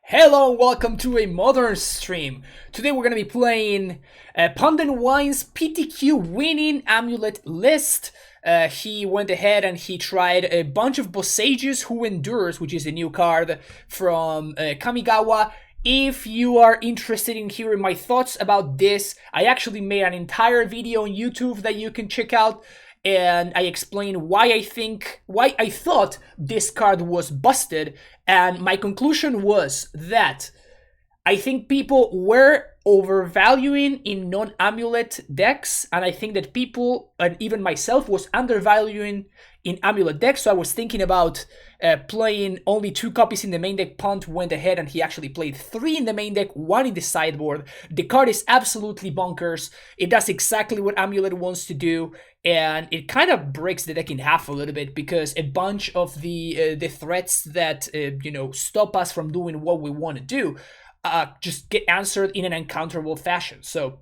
Hello and welcome to a modern stream. Today we're going to be playing Puntthenwhine's PTQ winning Amulet list. He went ahead and he tried a bunch of Boseijus Who Endures, which is a new card from Kamigawa. If you are interested in hearing my thoughts about this, I actually made an entire video on YouTube that you can check out. And I explain why I thought this card was busted, and my conclusion was that I think people were overvaluing in non-amulet decks, and I think that people, and even myself, was undervaluing in amulet decks. So I was thinking about playing only 2 copies in the main deck. Punt went ahead and he actually played 3 in the main deck, 1 in the sideboard. The card is absolutely bonkers. It does exactly what Amulet wants to do, and it kind of breaks the deck in half a little bit because a bunch of the threats that stop us from doing what we want to do just get answered in an uncounterable fashion. So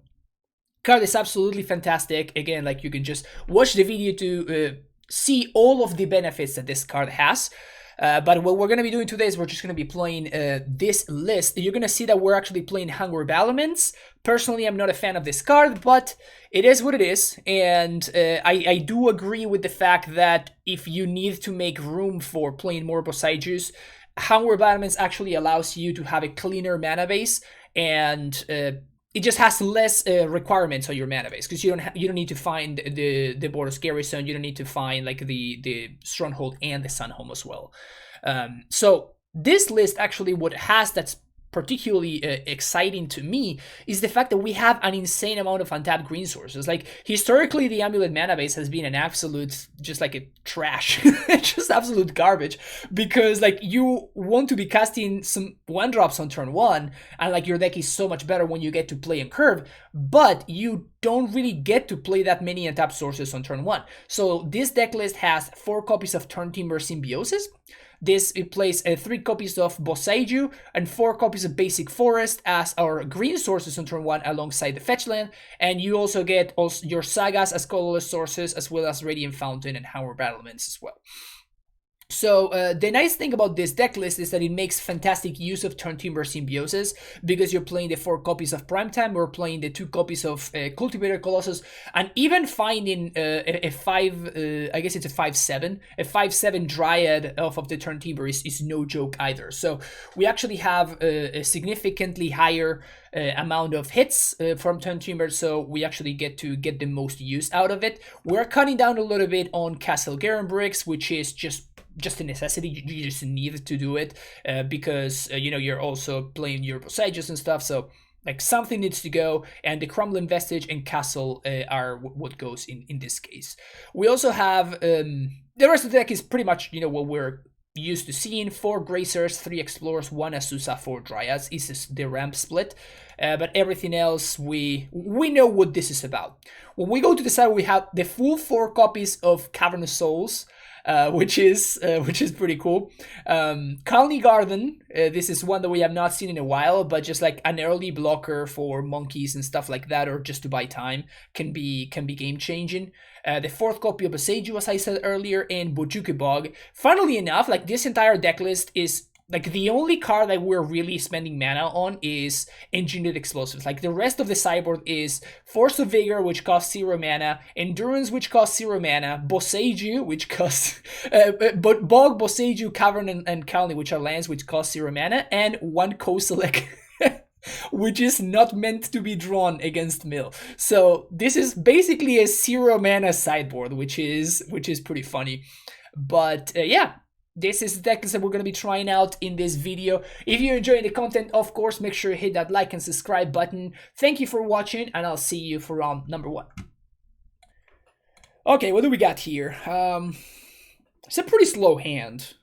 card is absolutely fantastic. Again, like, you can just watch the video to see all of the benefits that this card has. But what we're going to be doing today is we're just going to be playing this list. You're going to see that we're actually playing Hunger Battlements. Personally, I'm not a fan of this card, but it is what it is. And I do agree with the fact that if you need to make room for playing more Boseijus, Hunger Battlements actually allows you to have a cleaner mana base, and it just has less requirements on your mana base because you don't need to find the Boros Garrison. You don't need to find like the Stronghold and the Sunhome as well. So this list actually, what has that's particularly exciting to me is the fact that we have an insane amount of untapped green sources. Like, historically, the Amulet mana base has been an absolute, just like a trash, just absolute garbage, because like you want to be casting some 1-drops on turn 1, and like your deck is so much better when you get to play and curve, but you don't really get to play that many untapped sources on turn 1. So this deck list has 4 copies of Turntimber Symbiosis. It plays 3 copies of Boseiju and 4 copies of Basic Forest as our green sources on turn 1 alongside the fetch land. And you also get your Sagas as colorless sources, as well as Radiant Fountain and Hunger Battlements as well. So the nice thing about this deck list is that it makes fantastic use of Turntimber Symbiosis, because you're playing the 4 copies of Primetime, or playing the 2 copies of Cultivator Colossus, and even finding a 5, I guess it's a 5/7, a 5/7 Dryad off of the Turntimber is no joke either. So we actually have a significantly higher amount of hits from Turntimber, so we actually get to get the most use out of it. We're cutting down a little bit on Castle Garen bricks, which is just a necessity. You just need to do it because you're also playing your Boseijus and stuff, so like something needs to go, and the Crumbling Vestige and Castle are what goes in this case. We also have the rest of the deck is pretty much what we're used to seeing: 4 Gracers, 3 Explorers, 1 Azusa, 4 Dryads is the ramp split. But everything else, we know what this is about. When we go to the side, we have the full 4 copies of Cavernous Souls, which is pretty cool. Colony Garden, this is one that we have not seen in a while, but just like an early blocker for monkeys and stuff like that, or just to buy time, can be game changing. The 4th copy of Boseiju, as I said earlier, and Bojuki Bog. Funnily enough, like, this entire deck list is like the only card that we're really spending mana on is Engineered Explosives. Like, the rest of the sideboard is Force of Vigor, which costs 0 mana, Endurance, which costs 0 mana, Boseiju, which costs Bog, Boseiju, Cavern, and Kalni, which are lands which cost 0 mana, and 1 Kozilek, which is not meant to be drawn against mill. So this is basically a 0 mana sideboard, which is pretty funny. But yeah, this is the deck list that we're going to be trying out in this video. If you're enjoying the content, of course, make sure you hit that like and subscribe button. Thank you for watching, and I'll see you for round number 1. Okay, what do we got here? It's a pretty slow hand.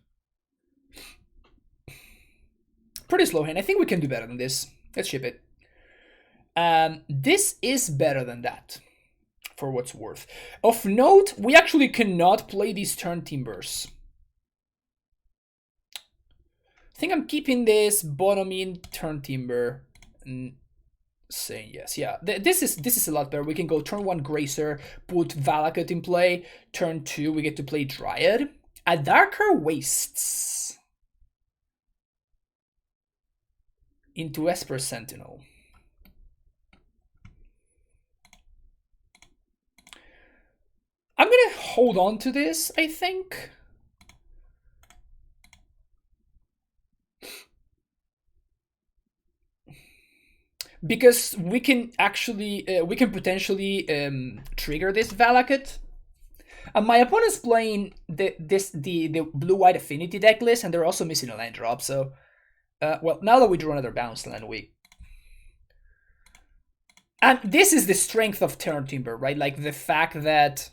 I think we can do better than this. Let's ship it. This is better than that, for what's worth. Of note, we actually cannot play these Turntimbers. I think I'm keeping this bottoming Turntimber and saying yes. Yeah, this is a lot better. We can go turn 1 Gracer, put Valakut in play. Turn 2, we get to play Dryad. A Darker Wastes. into Esper Sentinel. I'm gonna hold on to this, I think. Because we can actually, we can potentially trigger this Valakut. My opponent's playing the blue-white Affinity deck list, and they're also missing a land drop, so... well, now that we draw another bounce land, we... And this is the strength of Turntimber, right? Like, the fact that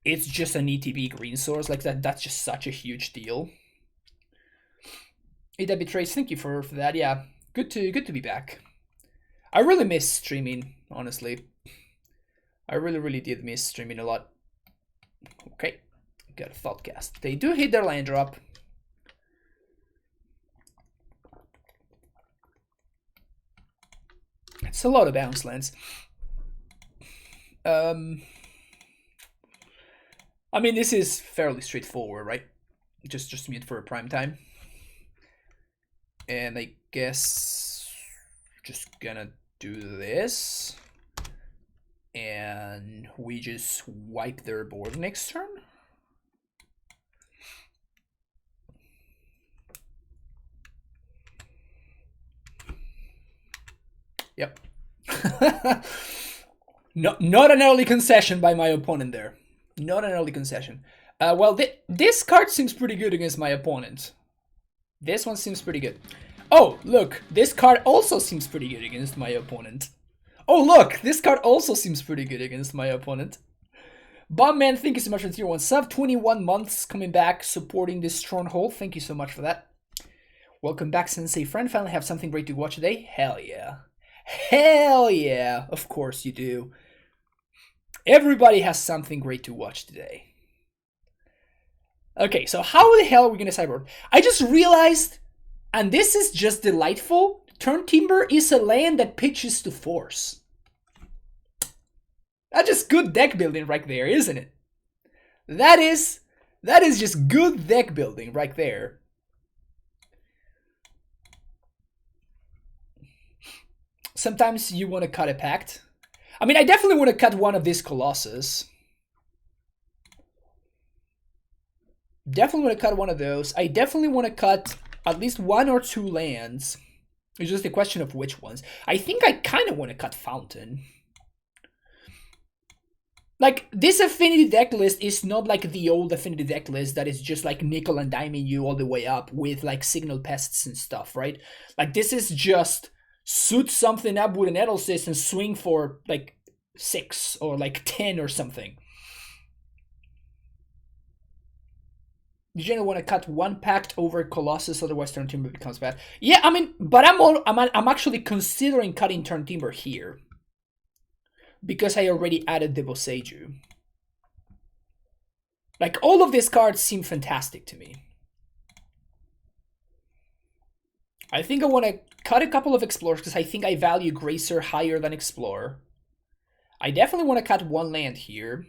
it's just an ETB green source, like that's just such a huge deal. UW Trace, thank you for that, yeah. Good to be back. I really miss streaming, honestly. I really did miss streaming a lot. Okay, got a Thoughtcast. They do hit their land drop. It's a lot of bounce lands. I mean, this is fairly straightforward, right? Just mute for a prime time. And I guess just gonna do this. And we just wipe their board next turn. Yep. Not an early concession by my opponent there. Not an early concession. Well, this card seems pretty good against my opponent. This one seems pretty good. Oh, look, this card also seems pretty good against my opponent. Oh, look, this card also seems pretty good against my opponent. Bombman, thank you so much for the tier 1 sub. 21 months coming back, supporting this stronghold. Thank you so much for that. Welcome back, Sensei friend. Finally have something great to watch today. Hell yeah. Hell yeah. Of course you do. Everybody has something great to watch today. Okay, so how the hell are we going to sideboard? I just realized, and this is just delightful, Turntimber is a land that pitches to force. That's just good deck building right there, isn't it? That is just good deck building right there. Sometimes you want to cut a pact. I mean, I definitely want to cut one of these Colossus. Definitely want to cut one of those. I definitely want to cut at least 1 or 2 lands. It's just a question of which ones. I think I kind of want to cut Fountain. Like, this Affinity deck list is not like the old Affinity deck list that is just like nickel and diming you all the way up with like Signal Pests and stuff, right? Like, this is just suit something up with an Edelsis and swing for like 6 or like 10 or something. You generally want to cut 1 pact over Colossus, otherwise Turntimber becomes bad. Yeah, I mean, but I'm actually considering cutting Turntimber here. Because I already added the Boseiju. Like, all of these cards seem fantastic to me. I think I want to cut a couple of Explorers because I think I value Gracer higher than Explorer. I definitely want to cut 1 land here.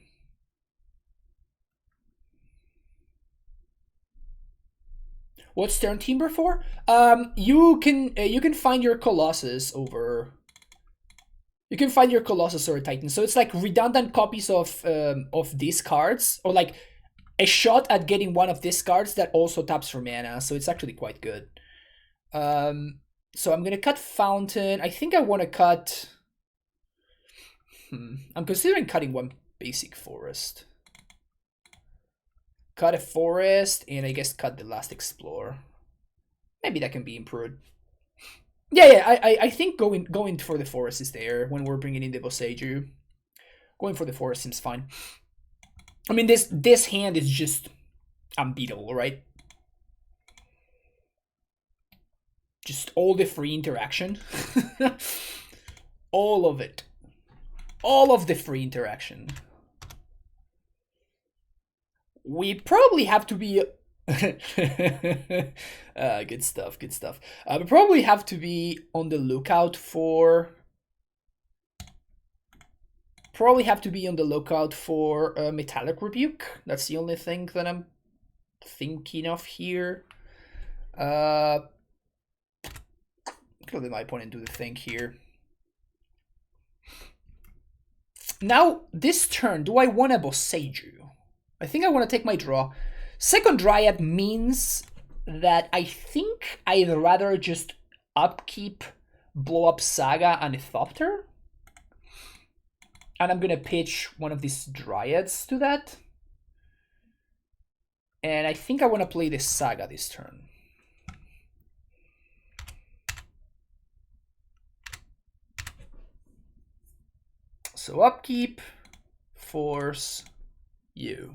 What's Turntimber for? You can find your Colossus over... You can find your Colossus or a Titan. So it's like redundant copies of these cards. Or like a shot at getting one of these cards that also taps for mana. So it's actually quite good. So I'm going to cut Fountain. I think I want to cut... I'm considering cutting 1 basic forest. Cut a forest, and I guess cut the last Explorer. Maybe that can be improved. Yeah, I think going for the forest is there when we're bringing in the Boseiju. Going for the forest seems fine. I mean, this hand is just unbeatable, right? Just all the free interaction. All of it. All of the free interaction. We probably have to be... good stuff, good stuff. We probably have to be on the lookout for... Metallic Rebuke. That's the only thing that I'm thinking of here. gonna let my opponent do the thing here. Now, this turn, do I want a Boseiju? I think I want to take my draw. Second Dryad means that I think I'd rather just upkeep, blow up Saga and Thopter. And I'm gonna pitch one of these Dryads to that. And I think I want to play this Saga this turn. So upkeep, force, you.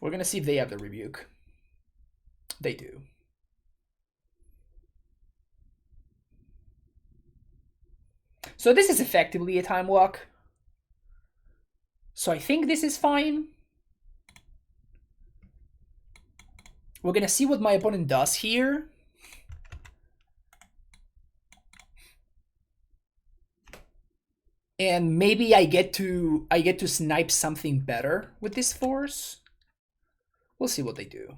We're gonna see if they have the rebuke. They do. So this is effectively a time walk. So I think this is fine. We're gonna see what my opponent does here. And maybe I get to snipe something better with this force. We'll see what they do.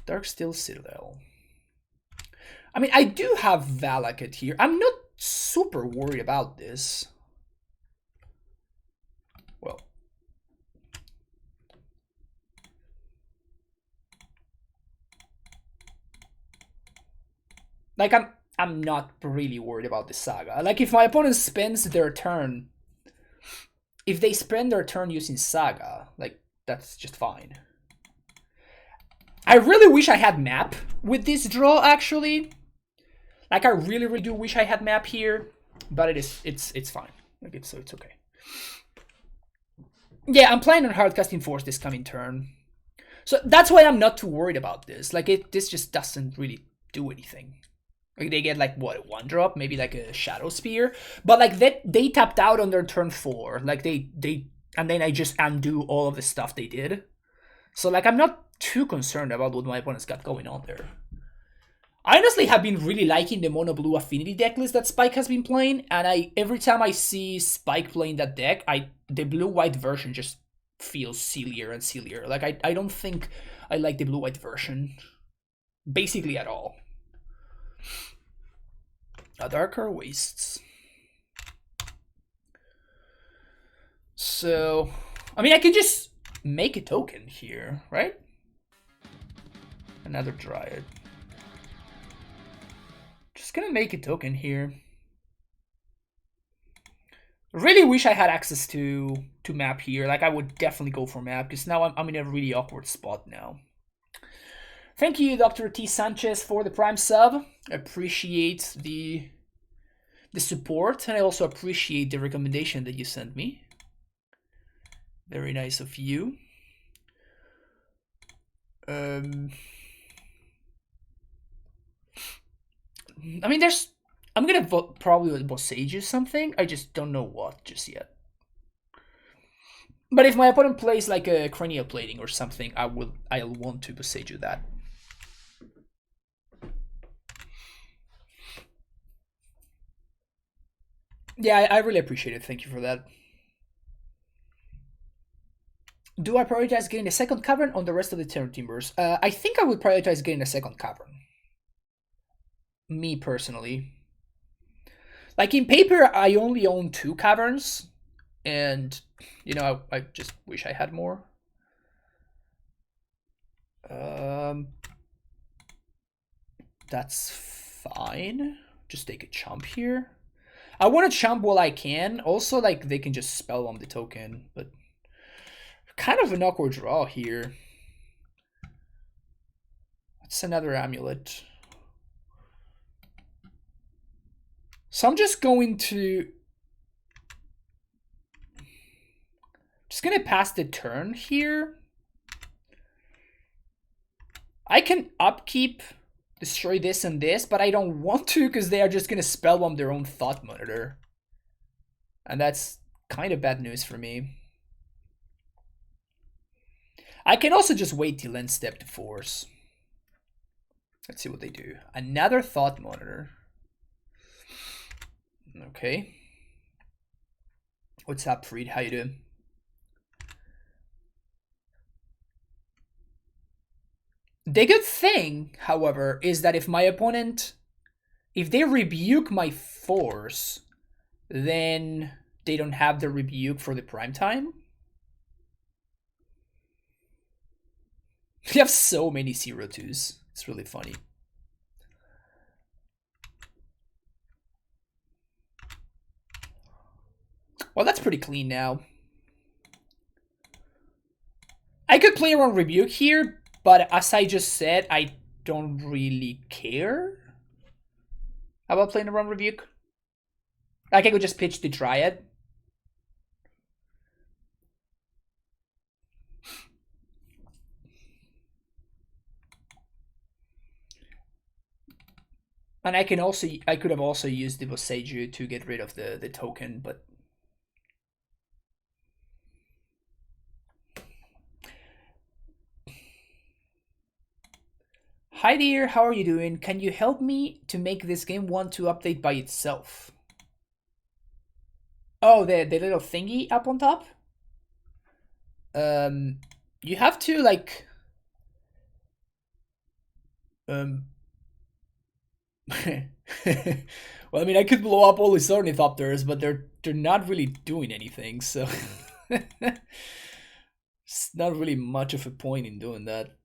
Darksteel Citadel. I mean, I do have Valakut here. I'm not super worried about this. Well. Like, I'm not really worried about the Saga. Like, if my opponent spends their turn... If they spend their turn using Saga, like, that's just fine. I really wish I had map with this draw, actually. Like, I really do wish I had map here. But it's fine. Like, so it's okay. Yeah, I'm planning on hardcasting Force this coming turn. So that's why I'm not too worried about this. Like, this just doesn't really do anything. Like, they get, like, what, 1-drop? Maybe, like, a Shadow Spear? But, like, they tapped out on their turn 4. Like, they and then I just undo all of the stuff they did. So, like, I'm not too concerned about what my opponent's got going on there. I honestly have been really liking the Mono Blue Affinity deck list that Spike has been playing. And every time I see Spike playing that deck, the blue-white version just feels sillier and sillier. Like, I don't think I like the blue-white version basically at all. Darker Wastes. So, I mean, I can just make a token here, right? Another Dryad. Just gonna make a token here. Really wish I had access to map here. Like, I would definitely go for map, because now I'm in a really awkward spot now. Thank you, Dr. T. Sanchez, for the Prime sub. Appreciate the support, and I also appreciate the recommendation that you sent me. Very nice of you. I mean, I'm gonna vote probably with Boseiju something. I just don't know what just yet. But if my opponent plays like a cranial plating or something, I'll want to Boseiju that. Yeah, I really appreciate it. Thank you for that. Do I prioritize getting a second cavern on the rest of the Turntimbers? I think I would prioritize getting a second cavern. Me personally. Like, in paper, I only own 2 caverns. And, you know, I just wish I had more. That's fine. Just take a chump here. I want to chump while I can. Also, like, they can just spellbomb the token, but kind of an awkward draw here. That's another Amulet. So I'm just going to... Just going to pass the turn here. I can upkeep, destroy this and this, but I don't want to because they are just going to spellbomb their own Thought Monitor. And that's kind of bad news for me. I can also just wait till end step to force. Let's see what they do. Another Thought Monitor. Okay. What's up, Freed? How you doing? The good thing, however, is that if my opponent, if they rebuke my force, then they don't have the rebuke for the prime time. We have so many 0-2s. It's really funny. Well, that's pretty clean now. I could play around rebuke here, but as I just said, I don't really care about playing around rebuke. Like, I could just pitch the Dryad. And I could have also used the Boseiju to get rid of the token, but hi there, how are you doing? Can you help me to make this game want to update by itself? Oh, the little thingy up on top? You have to like well, I mean, I could blow up all these ornithopters, but they're not really doing anything, so it's not really much of a point in doing that.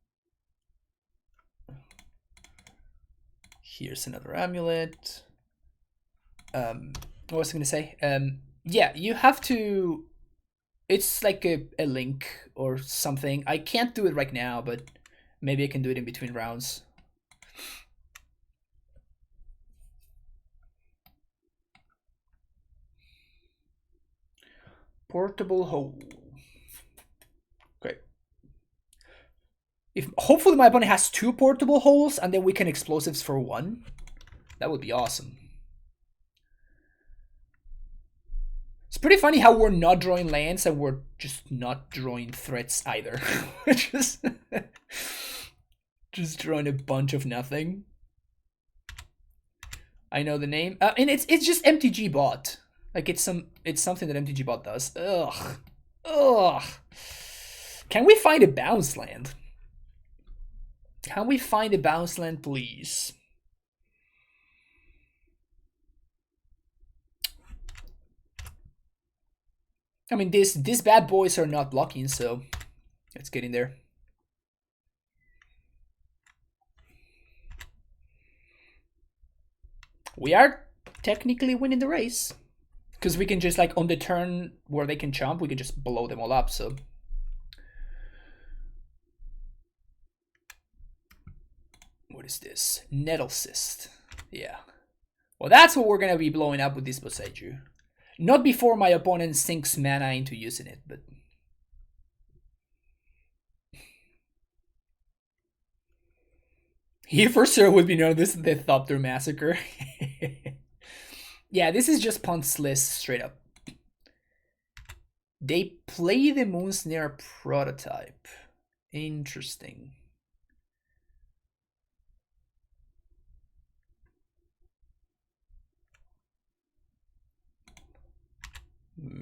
Here's another amulet. What was I gonna say? Yeah, you have to. It's like a link or something. I can't do it right now, but maybe I can do it in between rounds. Portable hole. Okay. If hopefully my opponent has 2 portable holes and then we can explosives for 1. That would be awesome. It's pretty funny how we're not drawing lands and we're just not drawing threats either. We're just drawing a bunch of nothing. I know the name. And it's just MTG bot. Like it's something that MTG bot does. Ugh. Ugh. Can we find a bounce land? Can we find a bounce land, please? I mean, these bad boys are not blocking, so let's get in there. We are technically winning the race. Because we can just, like, on the turn where they can jump, we can just blow them all up, so. What is this? Nettle Cyst. Yeah. Well, that's what we're going to be blowing up with this Boseiju. Not before my opponent sinks mana into using it, but... Here for sure would be known this is the Thopter Massacre. Yeah, this is just Punt's list straight up. They play the Moonsnare prototype. Interesting.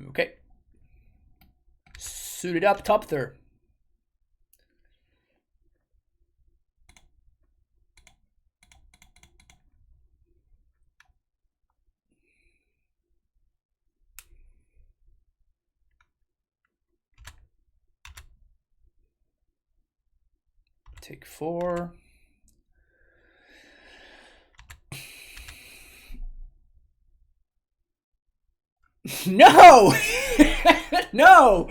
Okay. Suited up Thopter. Take 4. No! No!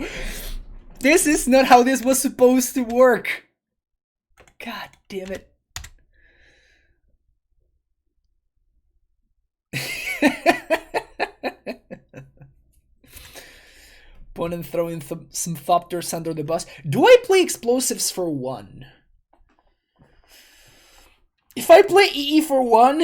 This is not how this was supposed to work. God damn it. Opponent throwing some Thopters under the bus. Do I play explosives for 1? If I play EE for 1,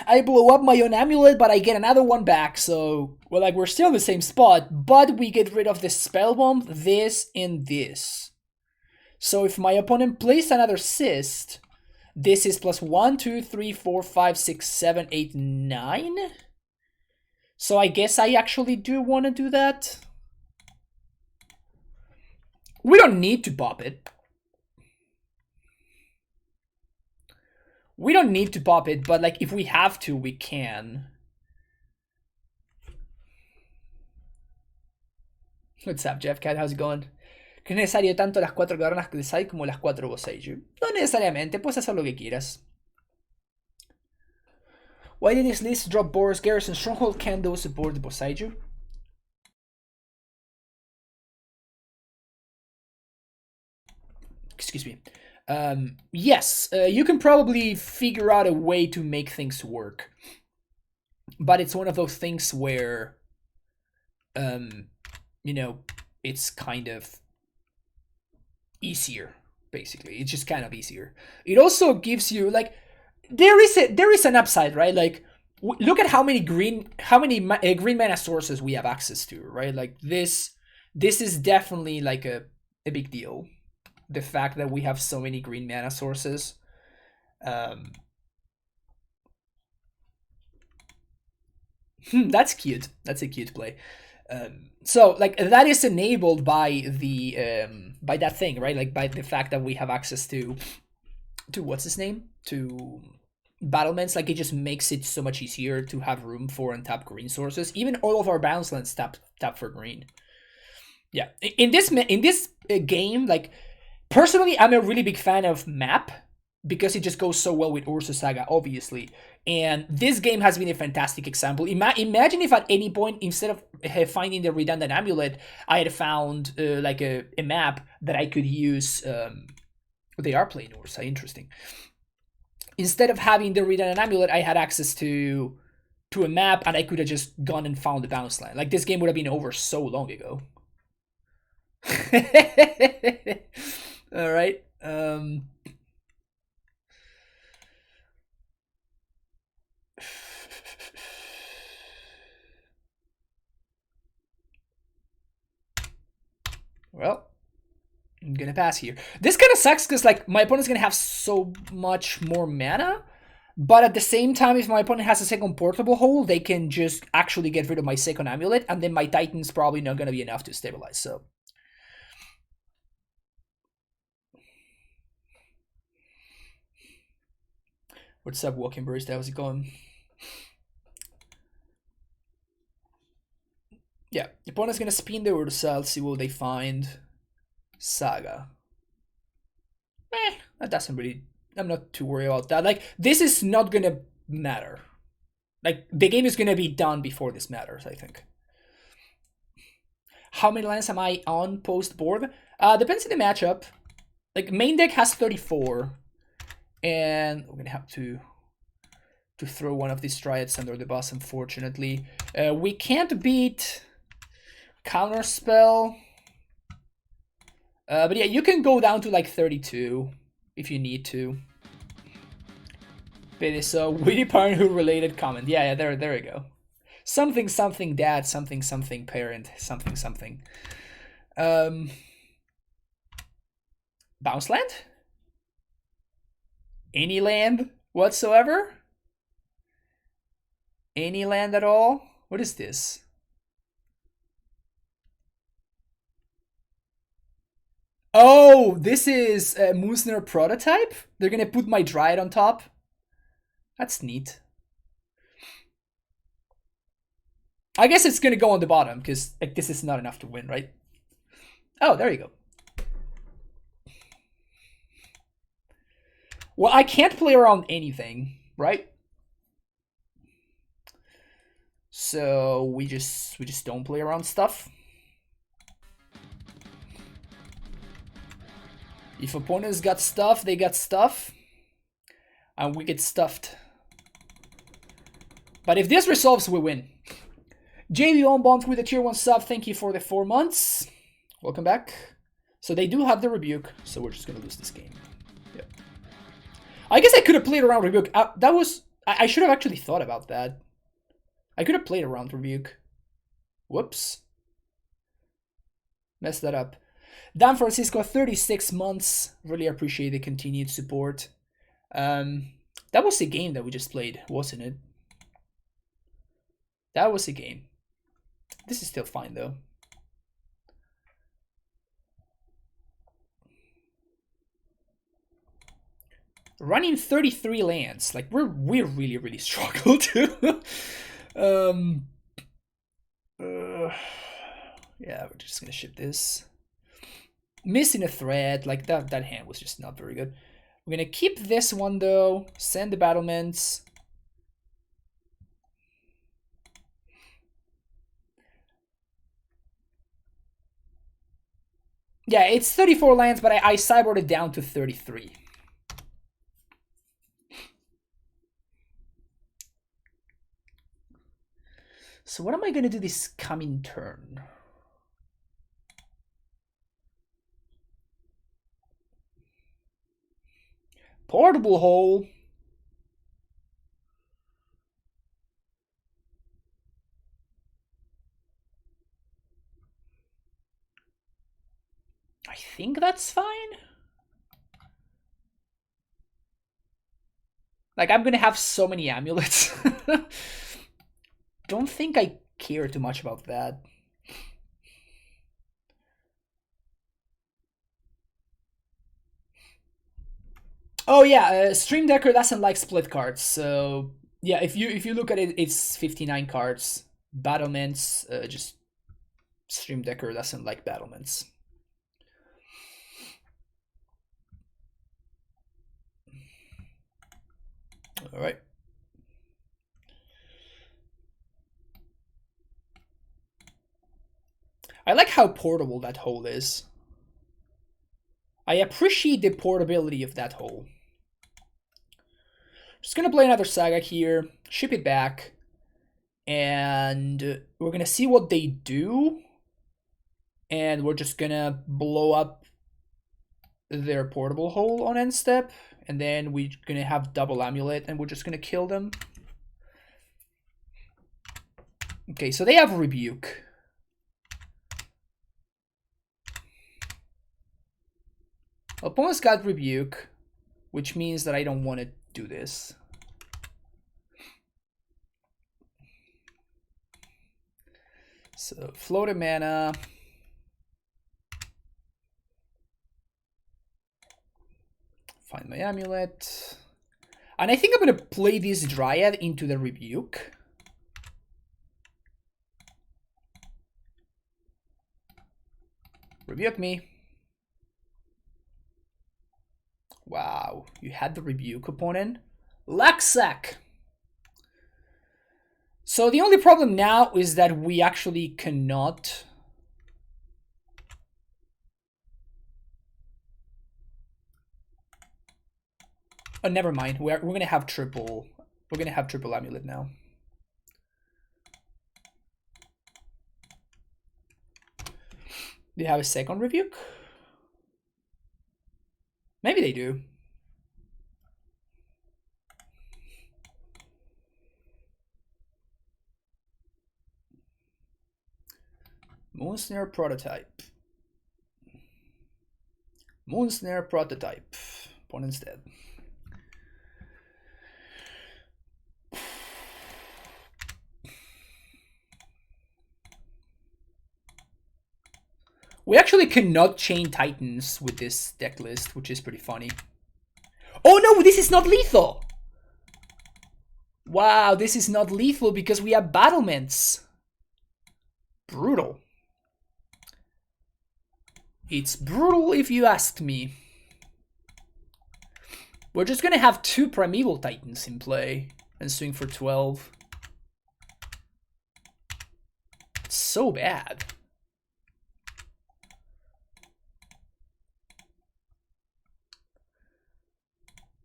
I blow up my own amulet, but I get another one back, so... Well, like, we're still in the same spot, but we get rid of the spell bomb, this, and this. So if my opponent plays another cyst, this is plus 1, 2, 3, 4, 5, 6, 7, 8, 9? So I guess I actually do want to do that. We don't need to pop it. We don't need to pop it, but like if we have to, we can. What's up, Jeff Cat? How's it going? ¿Que es necesario tanto las 4 cavernas de Sai como las 4 Boseiju? No necesariamente, puedes hacer lo que quieras. Why did this list drop Boros, Garrison, Stronghold, Kendo support the Boseiju? Excuse me. Yes, you can probably figure out a way to make things work. But it's one of those things where, you know, it's kind of easier, basically. It's just kind of easier. It also gives you, like, there is an upside, right? Like, look at how many green mana sources we have access to, right? Like, this is definitely, like, a big deal. The fact that we have so many green mana sources. That's cute. That's a cute play. So like that is enabled by the by that thing, right? Like by the fact that we have access to what's his name? To battlements. Like it just makes it so much easier to have room for untapped green sources. Even all of our balance lands tap for green. Yeah. In this game, like personally, I'm a really big fan of map because it just goes so well with Ursa Saga, obviously. And this game has been a fantastic example. Imagine if at any point, instead of finding the redundant amulet, I had found like a map that I could use. They are playing Ursa, interesting. Instead of having the redundant amulet, I had access to a map, and I could have just gone and found the bounce land. Like this game would have been over so long ago. All right. Well, I'm gonna pass here. This kind of sucks because like my opponent's gonna have so much more mana, but at the same time, if my opponent has a second portable hole, they can just actually get rid of my second amulet, and then my Titan's probably not gonna be enough to stabilize. So. What's up, Walking Barista? How's it going? Yeah, the opponent's gonna spin the Ursa, see what they find. Saga. That doesn't really. I'm not too worried about that. Like, this is not gonna matter. Like, the game is gonna be done before this matters, I think. How many lands am I on post board? Depends on the matchup. Like, main deck has 34. And we're gonna have to throw one of these Triads under the bus, unfortunately. We can't beat Counterspell. But yeah, you can go down to like 32 if you need to. But it's a witty parenthood related comment. Yeah, there we go. Something something dad, something something parent, something something. Bounce land? Any land whatsoever? Any land at all? What is this? Oh, this is a Musner prototype? They're gonna put my Dryad on top? That's neat. I guess it's gonna go on the bottom, because like this is not enough to win, right? Oh, there you go. Well, I can't play around anything, right? So we just don't play around stuff. If opponents got stuff, they got stuff. And we get stuffed. But if this resolves, we win. JV on Bond with a tier 1 sub. Thank you for the 4 months. Welcome back. So they do have the Rebuke, so we're just gonna lose this game. Yep. I guess I could have played around Rebuke. I should have actually thought about that. I could have played around Rebuke. Whoops. Messed that up. Dan Francisco, 36 months. Really appreciate the continued support. That was the game that we just played, wasn't it? That was the game. This is still fine, though. running 33 lands. Like we're really struggle to. Yeah, we're just gonna ship this. Missing a thread, like that hand was just not very good. We're gonna keep this one though, send the battlements. Yeah, it's 34 lands, but I cyborged it down to 33. So what am I gonna do this coming turn? Portable hole. I think that's fine. Like, I'm gonna have so many amulets. Don't think I care too much about that. Oh yeah, Stream Decker doesn't like split cards, so yeah, if you look at it, it's 59 cards. Battlements, just Stream Decker doesn't like battlements. All right. I like how portable that hole is. I appreciate the portability of that hole. Just gonna play another Saga here, ship it back, and we're gonna see what they do, and we're just gonna blow up their portable hole on end step, and then we're gonna have double amulet, and we're just gonna kill them. Okay, so they have rebuke. Opponent's got rebuke, which means that I don't want to do this. So float a mana. Find my amulet. And I think I'm going to play this Dryad into the rebuke. Rebuke me. Wow, you had the rebuke, opponent. Laxac. So the only problem now is that we actually cannot. Oh, never mind. We're gonna have triple. We're gonna have triple amulet now. Do you have a second rebuke? Maybe they do. Moonsnare prototype. Moonsnare prototype. Opponent's dead. We actually cannot chain Titans with this deck list, which is pretty funny. Oh no, this is not lethal! Wow, this is not lethal because we have battlements. Brutal. It's brutal if you ask me. We're just gonna have 2 Primeval Titans in play and swing for 12. It's so bad.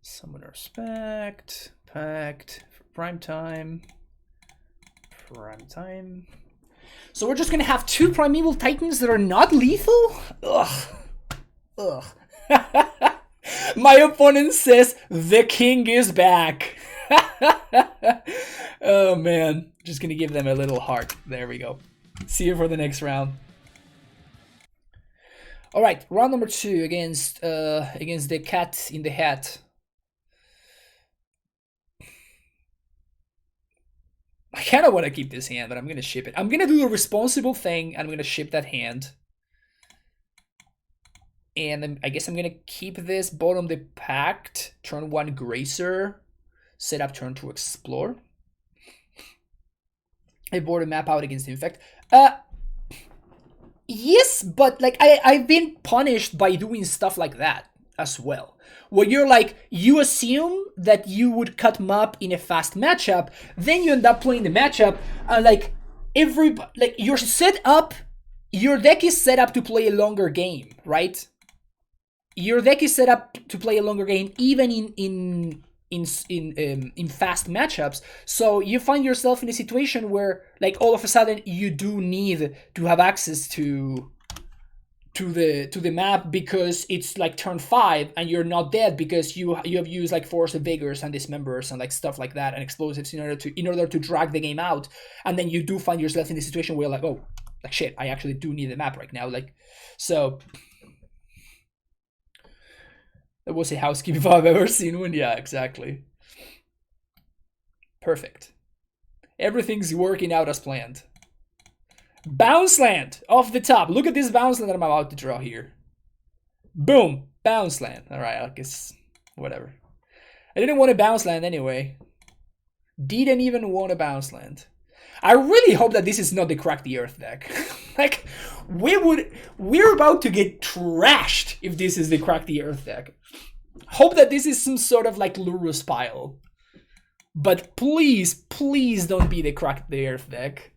Summoner's Pact, Pact for prime time. So we're just gonna have 2 Primeval Titans that are not lethal? Ugh. Ugh. My opponent says the king is back. Oh man, just gonna give them a little heart. There we go. See you for the next round. All right, round number 2 against the cat in the hat. I kind of want to keep this hand, but I'm gonna ship it. I'm gonna do the responsible thing. And I'm gonna ship that hand. And then I guess I'm gonna keep this bottom the pact. Turn 1 Gracer. Set up turn 2 Explore. I board a map out against the Infect. Yes, but like I've been punished by doing stuff like that as well. Where you're like, you assume that you would cut map in a fast matchup, then you end up playing the matchup, and like you're set up, your deck is set up to play a longer game, right? Your deck is set up to play a longer game, even in fast matchups. So you find yourself in a situation where, like, all of a sudden you do need to have access to the map because it's like turn 5 and you're not dead because you have used like Force of Vigors and Dismembers and like stuff like that and explosives in order to drag the game out. And then you do find yourself in a situation where you're like, oh, like shit, I actually do need the map right now. Like, so that was a housekeeping if I've ever seen one. Yeah, exactly. Perfect. Everything's working out as planned. Bounce land off the top. Look at this bounce land that I'm about to draw here. Boom. Bounce land. Alright, I guess whatever. I didn't want a bounce land anyway. Didn't even want a bounce land. I really hope that this is not the Crack the Earth deck. Like, we're about to get trashed if this is the Crack the Earth deck. Hope that this is some sort of like Lurrus pile. But please, please don't be the Crack the Earth deck.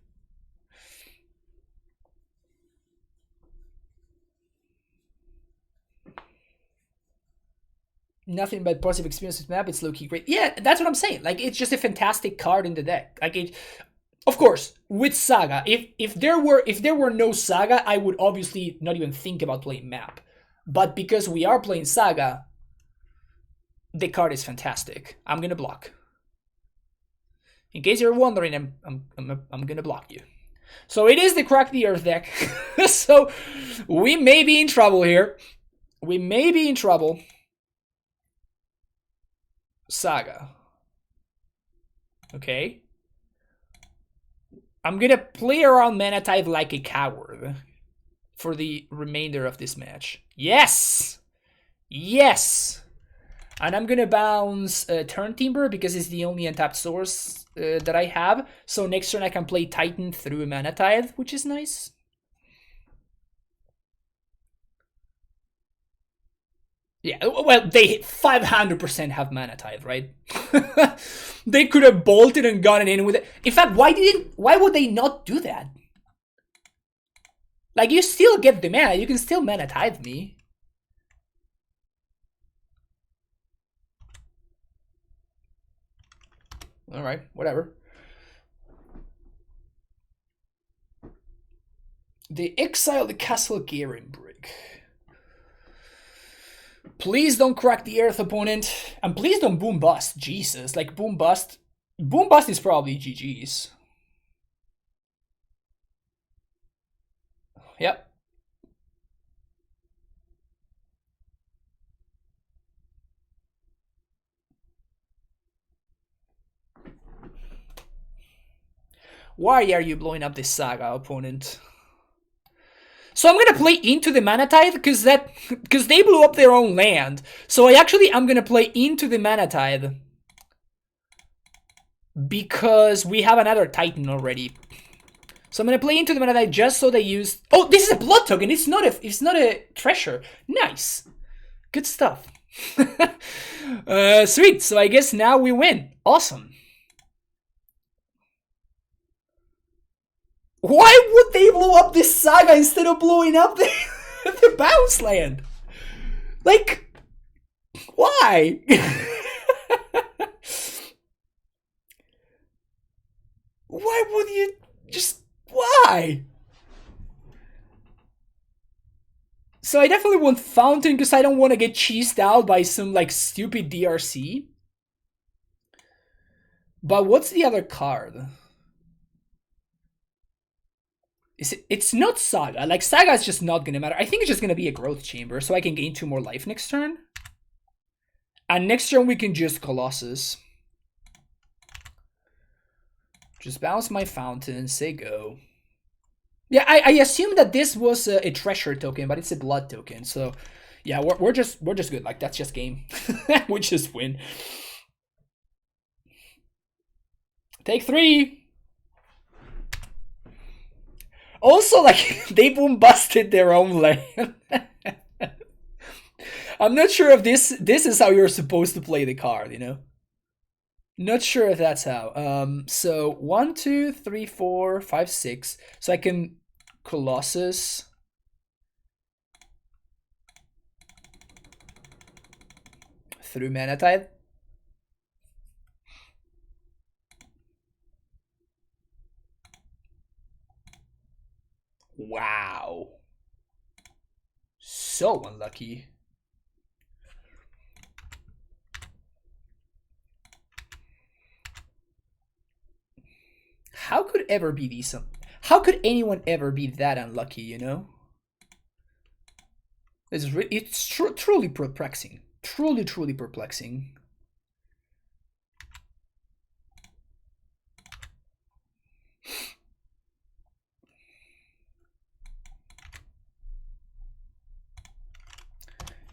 Nothing but positive experience with map. It's low-key great. Yeah, that's what I'm saying. Like, it's just a fantastic card in the deck. Like, it, of course, with Saga, if there were no Saga, I would obviously not even think about playing map. But because we are playing Saga, the card is fantastic. I'm gonna block. In case you're wondering, I'm gonna block you. So it is the Crack the Earth deck. So we may be in trouble here. We may be in trouble. Saga. Okay. I'm gonna play around Murktide like a coward for the remainder of this match. Yes! Yes! And I'm gonna bounce Turntimber because it's the only untapped source that I have. So next turn I can play Titan through Murktide, which is nice. Yeah, well, they 500% have Murktide, right? They could have bolted and gotten in with it. In fact, why would they not do that? Like, you still get the mana, you can still Murktide me. Alright, whatever. They exile the Castle Garenbrig. Please don't Crack the Earth, opponent. And please don't Boom Bust. Jesus, like Boom Bust. Boom Bust is probably GG's. Yep. Why are you blowing up this Saga, opponent? So I'm gonna play into the Murktide because they blew up their own land. So I'm gonna play into the Murktide because we have another Titan already. So I'm gonna play into the Murktide just so they use. Oh, this is a blood token. It's not a treasure. Nice, good stuff. Sweet. So I guess now we win. Awesome. Why would they blow up this Saga instead of blowing up the bounce land? Like, why? Why would you just, why? So I definitely want Fountain because I don't want to get cheesed out by some like stupid DRC. But what's the other card? It's not Saga. Like, Saga is just not gonna matter. I think it's just gonna be a Growth Chamber, so I can gain 2 more life next turn. And next turn we can just Colossus. Just bounce my Fountain, say go. Yeah, I assume that this was a treasure token, but it's a blood token, so Yeah, we're just good. Like that's just game. We just win. Take 3. Also, like they boom busted their own land. I'm not sure if this is how you're supposed to play the card. You know. Not sure if that's how. So 1, 2, 3, 4, 5, 6. So I can Colossus. Through Murktide. Wow. So unlucky. How could ever be these? How could anyone ever be that unlucky? You know. It's truly perplexing. Truly perplexing.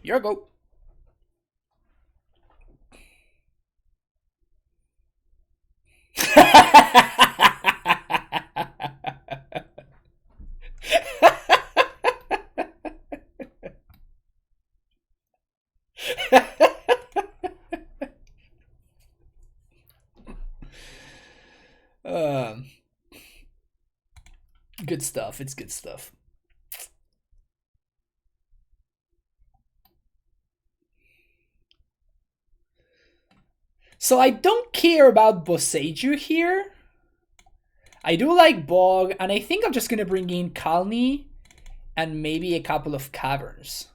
Your go. Good stuff. It's good stuff. So I don't care about Boseiju here. I do like Bog, and I think I'm just gonna bring in Kalni and maybe a couple of Caverns.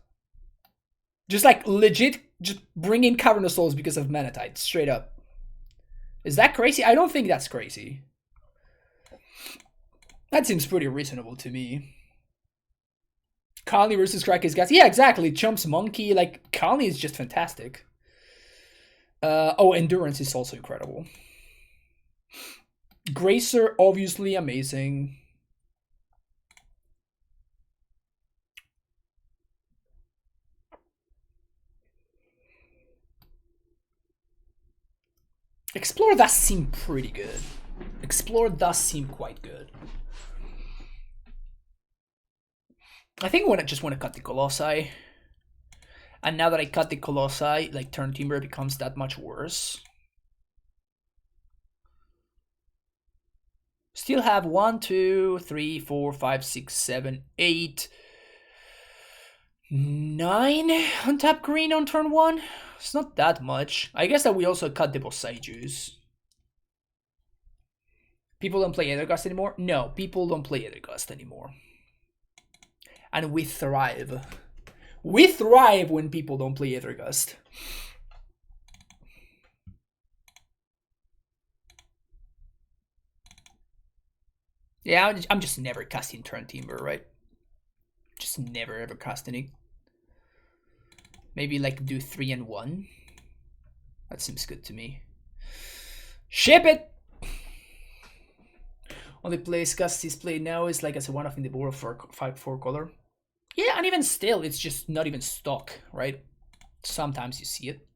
Just like legit, just bring in Cavern of Souls because of Murktide, straight up. Is that crazy? I don't think that's crazy. That seems pretty reasonable to me. Kalni versus Kraken's Gas. Yeah, exactly. Chumps Monkey. Like, Kalni is just fantastic. Oh, Endurance is also incredible. Gracer, obviously amazing. Explore does seem pretty good. Explore does seem quite good. I think I just want to cut the Colossi. And now that I cut the Colossi, like Turntimber becomes that much worse. Still have 1, 2, 3, 4, 5, 6, 7, 8, 9 untap green on turn 1. It's not that much. I guess that we also cut the Boseijus. People don't play Ethergust anymore? No, people don't play Ethergust anymore. And we thrive. We thrive when people don't play Ethergust. Yeah, I'm just never casting Turntimber, right? Just never ever casting it. Maybe like do 3 and 1. That seems good to me. Ship it! Only place Gust is played now is like as a one-off in the board for 5/4 color. Yeah, and even still, it's just not even stock, right? Sometimes you see it.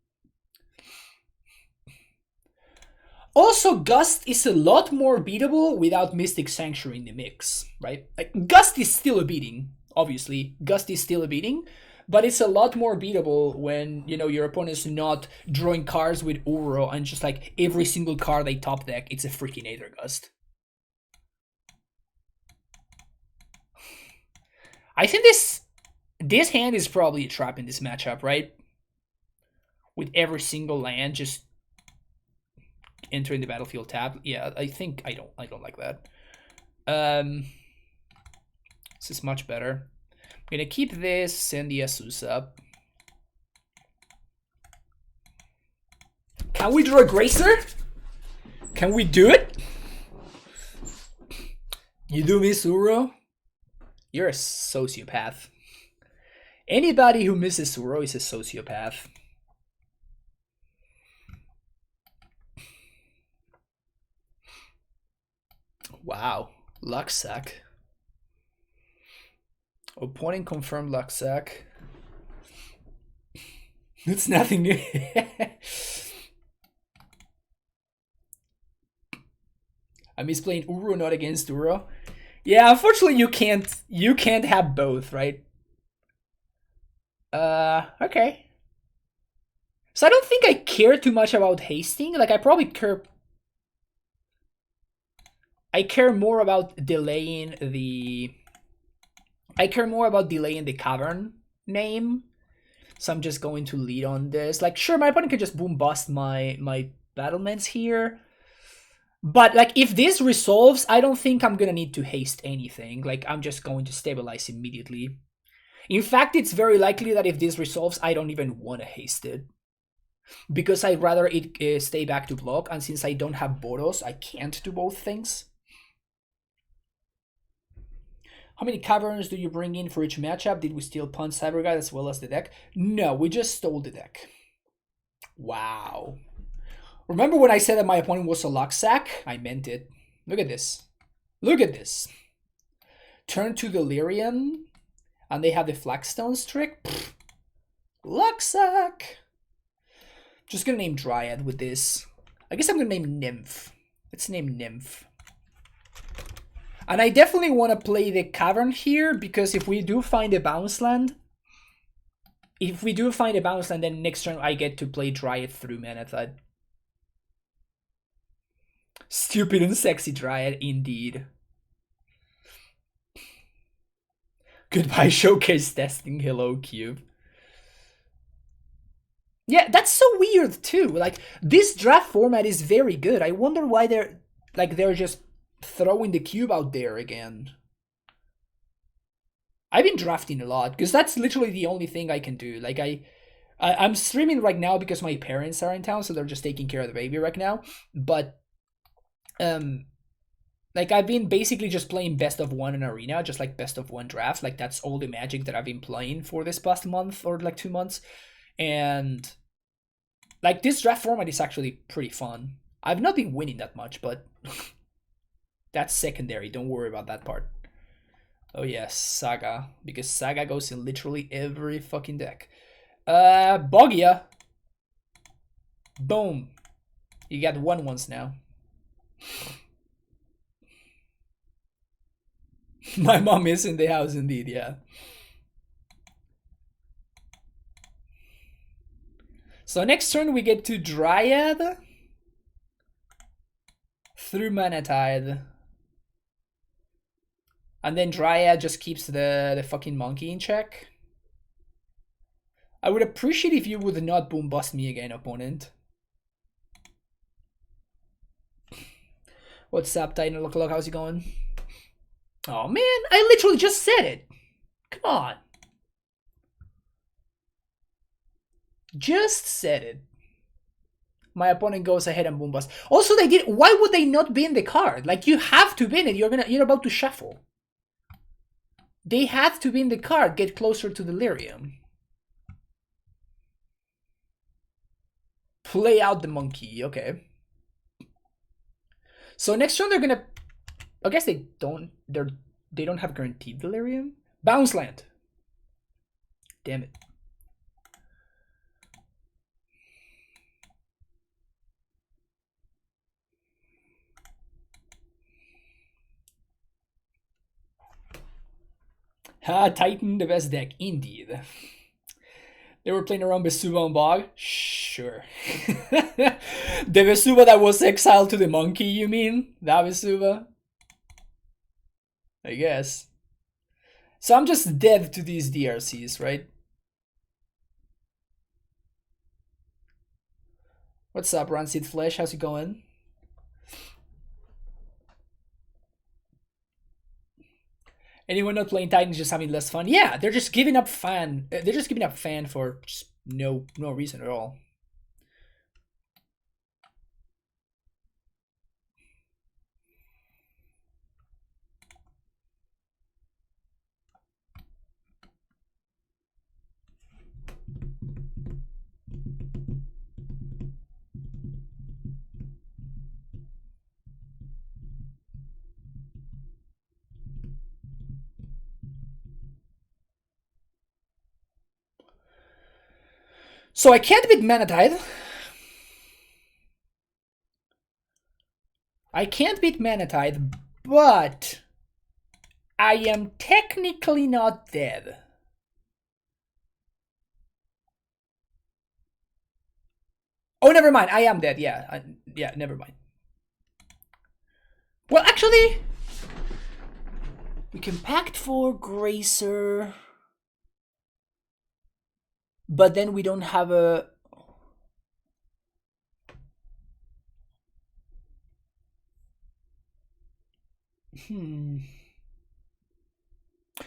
Also, Gust is a lot more beatable without Mystic Sanctuary in the mix, right? Like, Gust is still a beating, obviously. Gust is still a beating, but it's a lot more beatable when, you know, your opponent's not drawing cards with Uro and just like every single card they top deck, it's a freaking Aether Gust. I think this hand is probably a trap in this matchup, right? With every single land just entering the battlefield tab. Yeah, I think I don't like that. This is much better. I'm gonna keep this, send the Asus up. Can we draw a Gracer? Can we do it? You do miss Uro? You're a sociopath. Anybody who misses Uro is a sociopath. Wow, Lucksack. Opponent confirmed Lucksack. It's nothing new. I miss playing Uro not against Uro. Yeah, unfortunately you can't have both, right? Okay. So I don't think I care too much about hasting. Like I care more about delaying the cavern name. So I'm just going to lead on this. Like, sure, my opponent can just boom bust my battlements here. But like if this resolves, I don't think I'm gonna need to haste anything. Like I'm just going to stabilize immediately. In fact, it's very likely that if this resolves, I don't even want to haste it. Because I'd rather it stay back to block, and since I don't have Boros, I can't do both things. How many caverns do you bring in for each matchup? Did we steal Punch Cyber Guide as well as the deck? No, we just stole the deck. Wow. Remember when I said that my opponent was a luck sack? I meant it. Look at this. Look at this. Turn to Delirium, and they have the Flagstones trick. Pfft. Luck sack. Just gonna name Dryad with this. I guess I'm gonna name Nymph. Let's name Nymph. And I definitely want to play the Cavern here, because if we do find a bounce land, then next turn I get to play Dryad through Manatide. Stupid and sexy Dryad, indeed. Goodbye showcase testing, hello cube. Yeah, that's so weird too. Like this draft format is very good. I wonder why they're just throwing the cube out there again. I've been drafting a lot because that's literally the only thing I can do. Like I'm streaming right now because my parents are in town, so they're just taking care of the baby right now. But like I've been basically just playing best of one in arena, just like best of one draft. Like that's all the Magic that I've been playing for this past month or like 2 months. And like this draft format is actually pretty fun. I've not been winning that much, but that's secondary. Don't worry about that part. Oh yes, Saga, because Saga goes in literally every fucking deck. Bogia. Boom. You got 1/1s now. My mom is in the house indeed, yeah. So next turn we get to Dryad through Manatide. And then Dryad just keeps the fucking monkey in check. I would appreciate if you would not boom bust me again, opponent. What's up, Titan? Look, how's it going? Oh man, I literally just said it. Come on. Just said it. My opponent goes ahead and boom bust. Also, they did. Why would they not bin the card? Like you have to bin it. You're about to shuffle. They had to bin the card. Get closer to Delirium. Play out the monkey. Okay. So next turn they're gonna. I guess they don't. They don't have guaranteed Delirium. Bounce land. Damn it. Ha, Titan, the best deck, indeed. They were playing around Vesuva and Bog? Sure. The Vesuva that was exiled to the monkey, you mean? That Vesuva? I guess. So I'm just dead to these DRCs, right? What's up, Rancid Flesh? How's it going? Anyone not playing Titans just having less fun? Yeah, they're just giving up fan. They're just giving up fan for just no reason at all. So I can't beat Murktide. I can't beat Murktide, but I am technically not dead. Oh, never mind. I am dead. Yeah, yeah. Never mind. Well, actually, we can Pact for Gracer, but then we don't have a.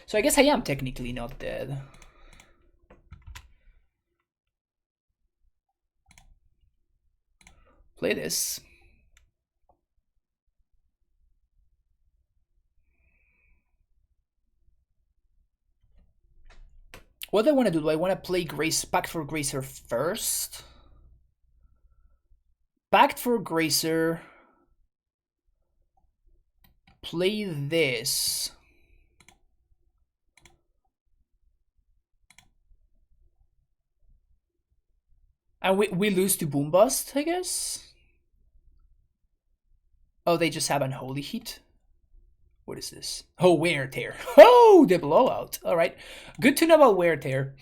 So I guess I am technically not dead. Play this. What do I want to do? Do I want to play Pact for Gracer first? Pact for Gracer. Play this. And we lose to Boom Bust, I guess? Oh, they just have Unholy Heat? What is this? Oh, Wear Tear. Oh, the blowout. All right. Good to know about Wear Tear.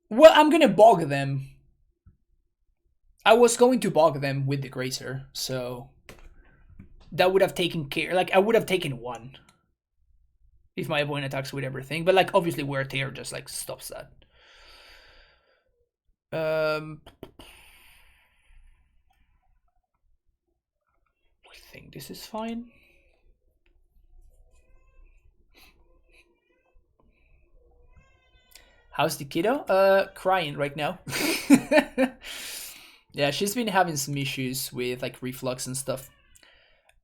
Well, I'm gonna bog them. I was going to bog them with the Gracer, so that would have taken care. Like, I would have taken one if my opponent attacks with everything. But, like, obviously, Wear Tear just, like, stops that. I think this is fine. How's the kiddo? Crying right now. Yeah, she's been having some issues with like reflux and stuff.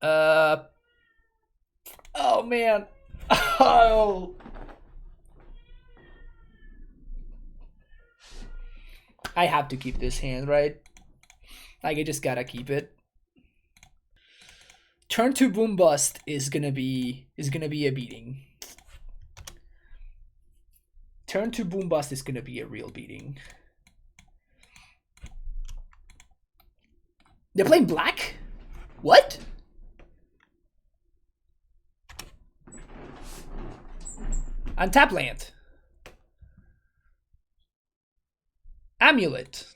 Oh man. Oh. I have to keep this hand, right? Like I just gotta keep it. Turn to Boom Bust is gonna be a beating. Turn to Boom Bust is gonna be a real beating. They're playing black? What? Untap land. Amulet.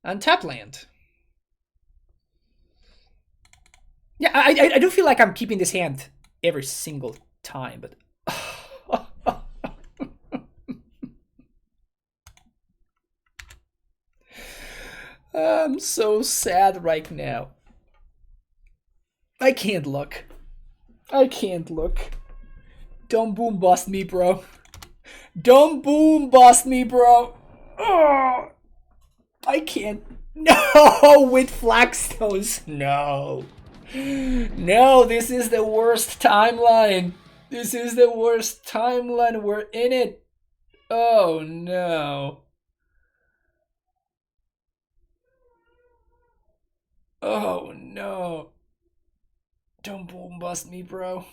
Untap land. Yeah, I do feel like I'm keeping this hand every single time, but I'm so sad right now. I can't look. I can't look. Don't Boom Bust me, bro. Don't Boom Bust me, bro. Oh, I can't. No, with Flagstones. No. No, this is the worst timeline. This is the worst timeline. We're in it. Oh, no. Oh, no. Don't Boom Bust me, bro.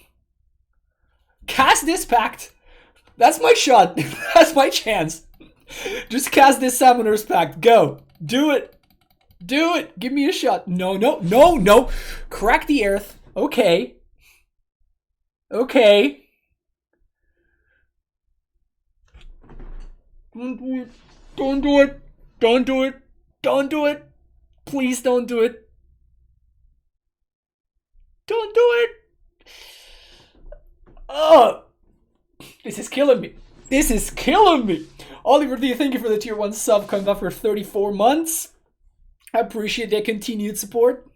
Cast this Pact. That's my shot. That's my chance. Just cast this Summoner's Pact. Go. Do it. Do it. Give me a shot. No, no, no, no. Crack the earth. Okay. Okay. Don't do it. Don't do it. Don't do it. Don't do it. Please don't do it. Don't do it. Oh, this is killing me. This is killing me. Oliver D, thank you for the tier 1 sub coming up for 34 months. I appreciate the continued support.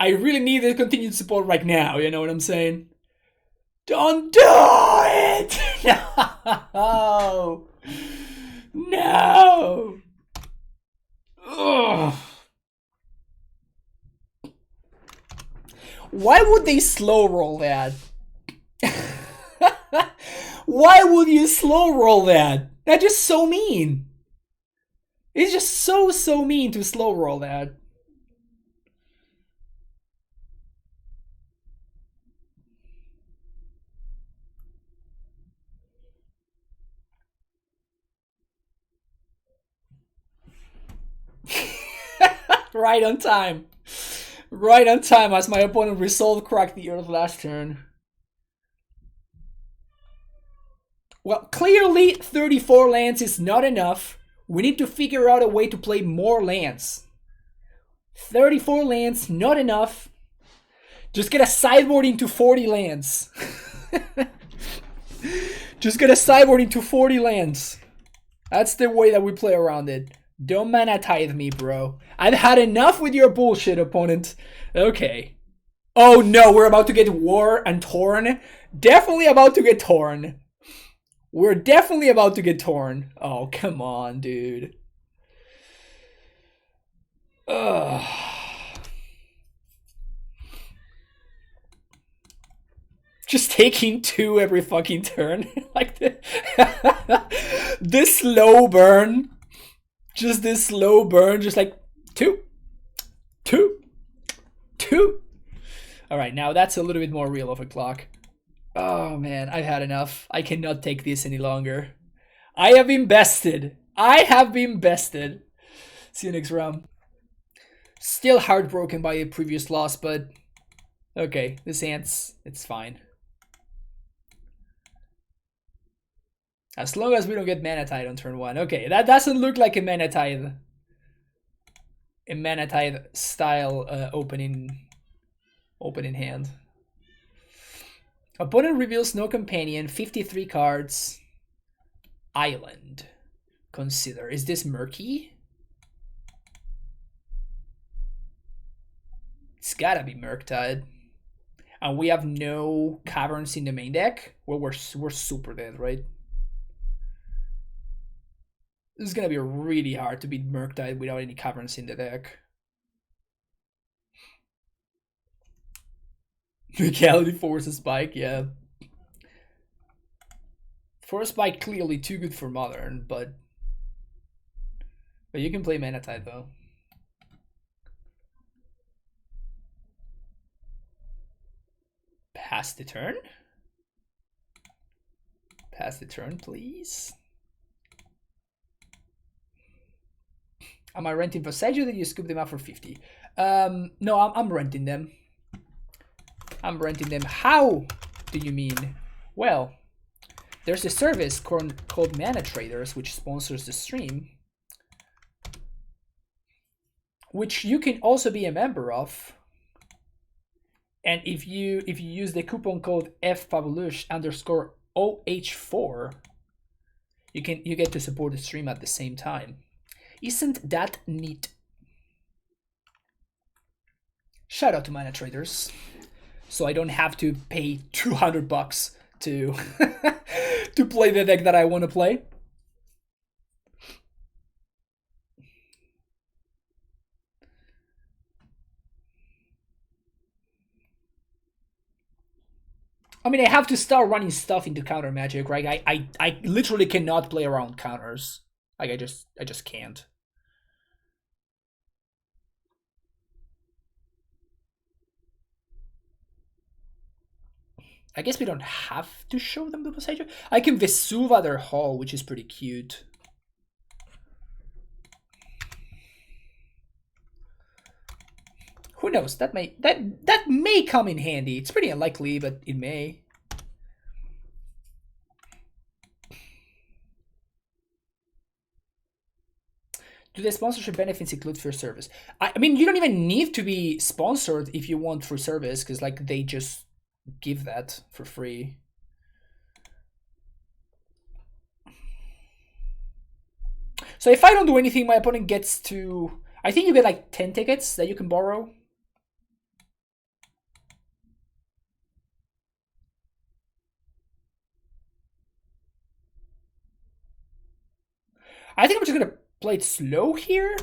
I really need the continued support right now, you know what I'm saying? Don't do it! No! No! Ugh. Why would they slow roll that? Why would you slow roll that? That's just so mean. It's just so mean to slow roll that. Right on time. Right on time as my opponent resolved cracked the earth last turn. Well, clearly 34 lands is not enough. We need to figure out a way to play more lands. 34 lands, not enough. Just get a sideboard into 40 lands. Just get a sideboard into 40 lands. That's the way that we play around it. Don't mana tithe me, bro. I've had enough with your bullshit, opponent. Okay. Oh no, we're about to get war and torn. Definitely about to get torn. We're definitely about to get torn. Oh, come on, dude. Ugh. Just taking 2 every fucking turn. Like this slow burn. Just this slow burn. Just like 2. 2. 2. Alright, now that's a little bit more real of a clock. Oh man, I've had enough. I cannot take this any longer. I have been bested. I have been bested. See you next round. Still heartbroken by a previous loss, but okay, this ants, it's fine. As long as we don't get mana tithe on turn 1. Okay, that doesn't look like a mana tithe. A mana tithe style opening hand. Opponent reveals no companion, 53 cards. Island. Consider. Is this murky? It's gotta be Murktide. And we have no caverns in the main deck. Well, we're super dead, right? This is gonna be really hard to beat Murktide without any caverns in the deck. Legality Force Spike, yeah. Force Spike clearly too good for Modern, but you can play Mana Tide though. Pass the turn? Pass the turn, please. Am I renting Boseiju? Did you scoop them out for 50? No, I'm renting them. I'm renting them. How do you mean? Well, there's a service called Mana Traders, which sponsors the stream, which you can also be a member of. And if you use the coupon code FFabulous_OH4, you get to support the stream at the same time. Isn't that neat? Shout out to Mana Traders. So I don't have to pay $200 to to play the deck that I want to play. I mean, I have to start running stuff into counter magic, right? I literally cannot play around counters. Like I just can't. I guess we don't have to show them the Boseiju. I can Vesuva their hall, which is pretty cute. Who knows? That may come in handy. It's pretty unlikely, but it may. Do the sponsorship benefits include free service? I mean, you don't even need to be sponsored if you want free service, because like they just give that for free. So if I don't do anything, my opponent gets to... I think you get like 10 tickets that you can borrow. I think I'm just gonna play it slow here,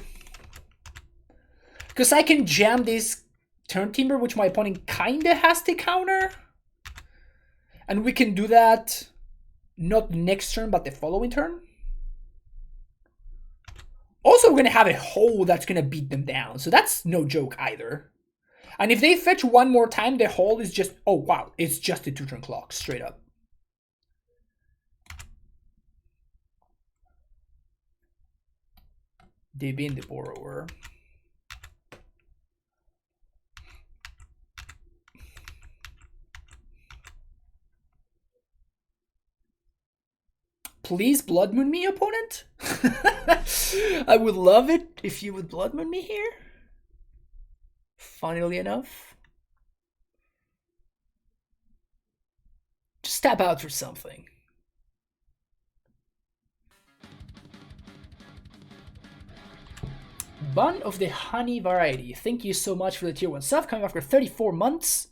because I can jam this Turntimber, which my opponent kinda has to counter, and we can do that not next turn but the following turn. Also, we're gonna have a hole that's gonna beat them down, so that's no joke either. And if they fetch one more time, the hole is just, oh wow, it's just a 2-turn clock, straight up. They been the borrower. Please Blood Moon me, opponent. I would love it if you would Blood Moon me here. Funnily enough. Just tap out for something. Bun of the honey variety. Thank you so much for the tier 1 sub coming after 34 months.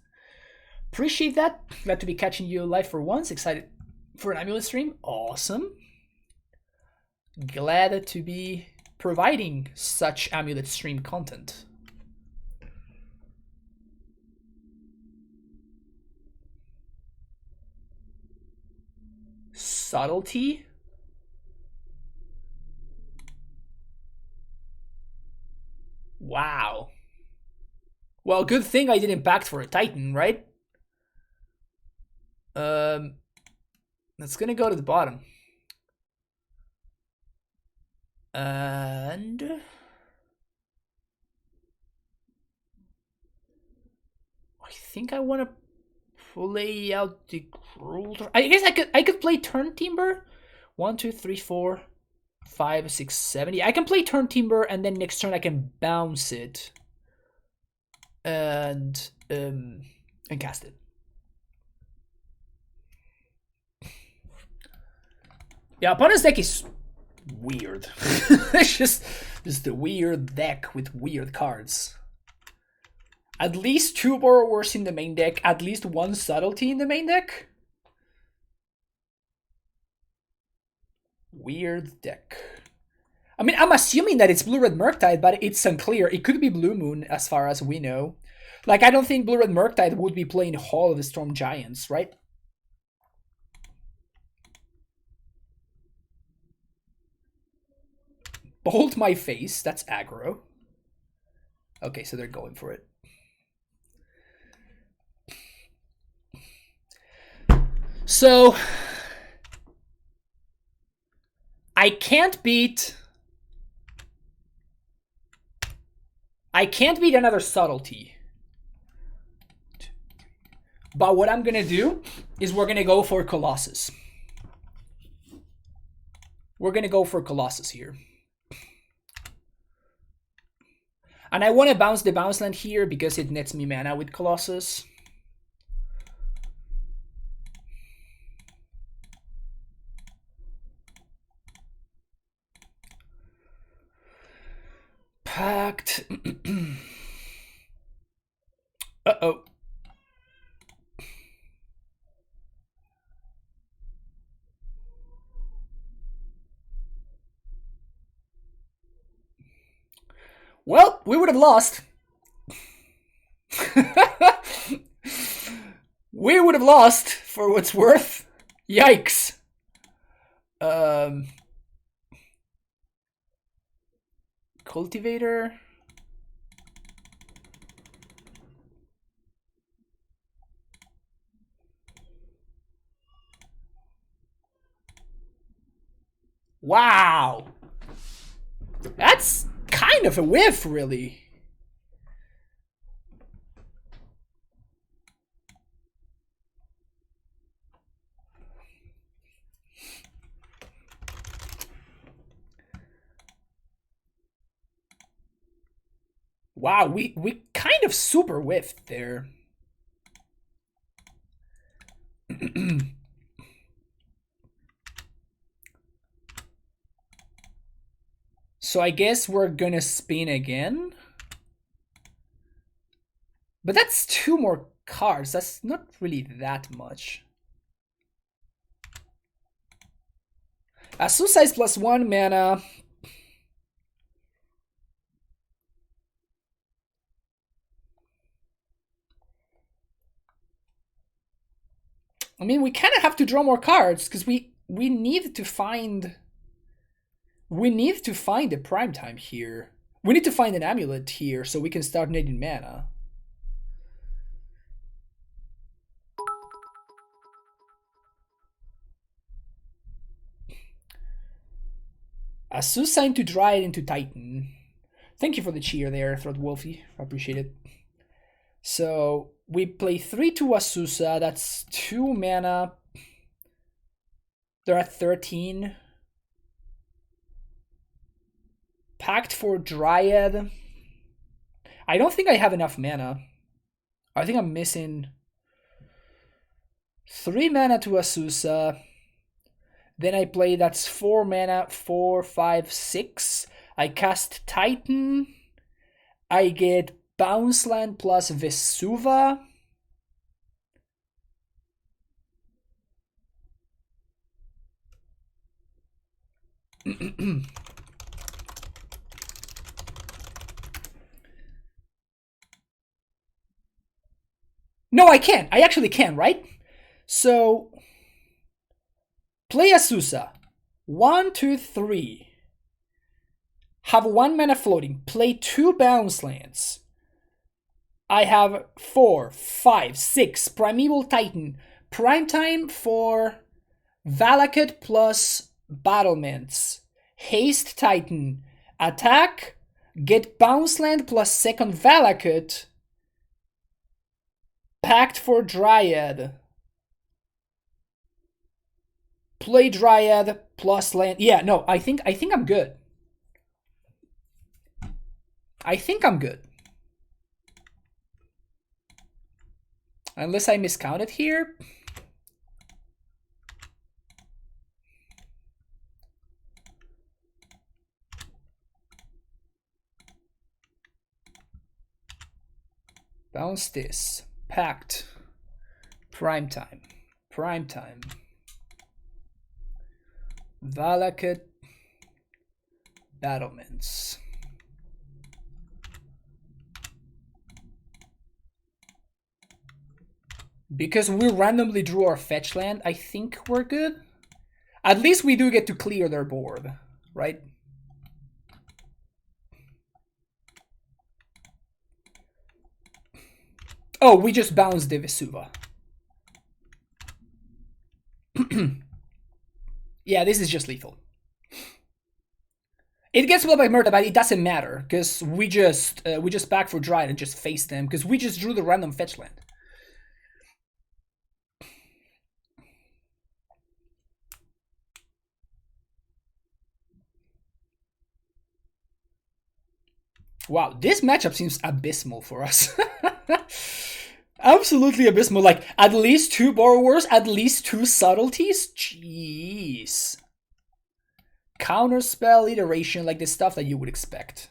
Appreciate that. Glad to be catching you live for once. Excited for an Amulet stream. Awesome. Glad to be providing such Amulet stream content. Subtlety. Wow. Well, good thing I didn't back for a Titan, right? That's gonna go to the bottom. And I think I want to play out the Cruel. I guess I could play Turntimber. 1, 2, 3, 4, 5, 6, 7. Yeah, I can play Turntimber, and then next turn I can bounce it and cast it. Yeah, opponent's deck is weird. It's just a weird deck with weird cards. At least 2 borrowers in the main deck, at least 1 subtlety in the main deck. Weird deck. I mean, I'm assuming that it's Blue-Red Murktide, but it's unclear. It could be Blue Moon as far as we know. Like, I don't think Blue-Red Murktide would be playing Hall of the Storm Giants, right? Bolt my face, that's aggro. Okay, so they're going for it. So I can't beat another subtlety. But what I'm gonna do is we're gonna go for Colossus. We're gonna go for Colossus here. And I want to bounce the bounce land here because it nets me mana with Colossus. Pact. Uh-oh. Well, we would have lost. We would have lost for what's worth. Yikes. Cultivator. Wow. That's kind of a whiff, really. Wow, we kind of super whiffed there. So I guess we're gonna spin again. But that's 2 more cards. That's not really that much. Azusa is +1 mana. I mean, we kind of have to draw more cards because we need to find a prime time here. We need to find an amulet here so we can start netting mana. Azusa into Dryad into Titan. Thank you for the cheer there, Throat Wolfie. I appreciate it. So we play 3 to Azusa. That's 2 mana. They're at 13. Pact for Dryad. I don't think I have enough mana. I think I'm missing 3 mana to Azusa. Then I play, that's 4 mana, 4, 5, 6. I cast Titan. I get Bounce Land plus Vesuva. No, I can. I actually can, right? So, play Azusa. 1, 2, 3. Have 1 mana floating. Play 2 bounce lands. I have 4, 5, 6. Primeval Titan. Prime time for Valakut plus Battlements. Haste Titan. Attack. Get bounce land plus second Valakut. Pact for Dryad. Play Dryad plus land. Yeah, no, I think I'm good. I think I'm good. Unless I miscounted here. Bounce this. Pact. Prime time. Prime time. Valakut. Battlements. Because we randomly drew our fetch land, I think we're good. At least we do get to clear their board, right? Oh, we just bounced the Vesuva. Yeah, this is just lethal. It gets blocked by Murktide, but it doesn't matter because we just back for Dryad and just face them because we just drew the random fetch land. Wow, this matchup seems abysmal for us. Absolutely abysmal. Like, at least 2 borrowers, at least 2 subtleties? Jeez. Counterspell, iteration, like the stuff that you would expect.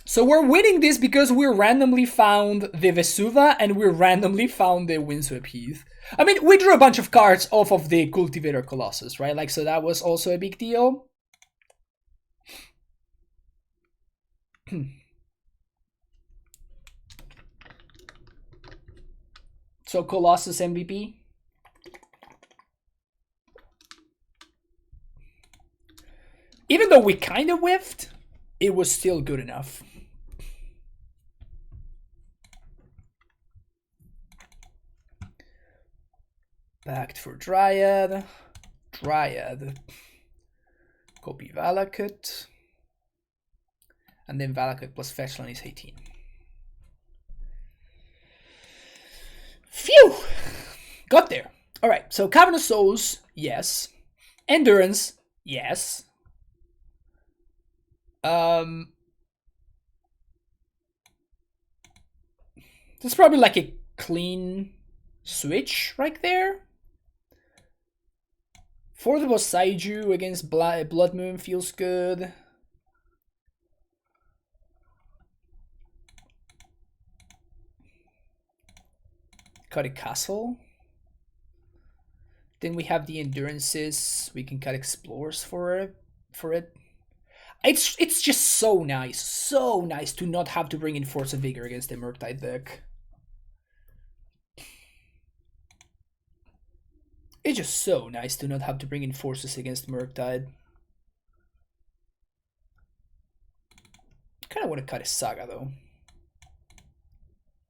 So we're winning this because we randomly found the Vesuva and we randomly found the Windswept Heath. I mean, we drew a bunch of cards off of the Cultivator Colossus, right? Like, so that was also a big deal. So Colossus MVP. Even though we kind of whiffed, it was still good enough. Pact for Dryad. Dryad. Copy Valakut. And then Valakut plus Fetchland is 18. Phew! Got there. Alright, so Cavernous Souls, yes. Endurance, yes. This is probably like a clean switch right there. For the Boseiju against Blood Moon feels good. Cut a castle. Then we have the endurances. We can cut explorers for it. It's just so nice to not have to bring in Force of Vigor against the Murktide deck. It's just so nice to not have to bring in forces against Murktide. Kind of want to cut a saga though.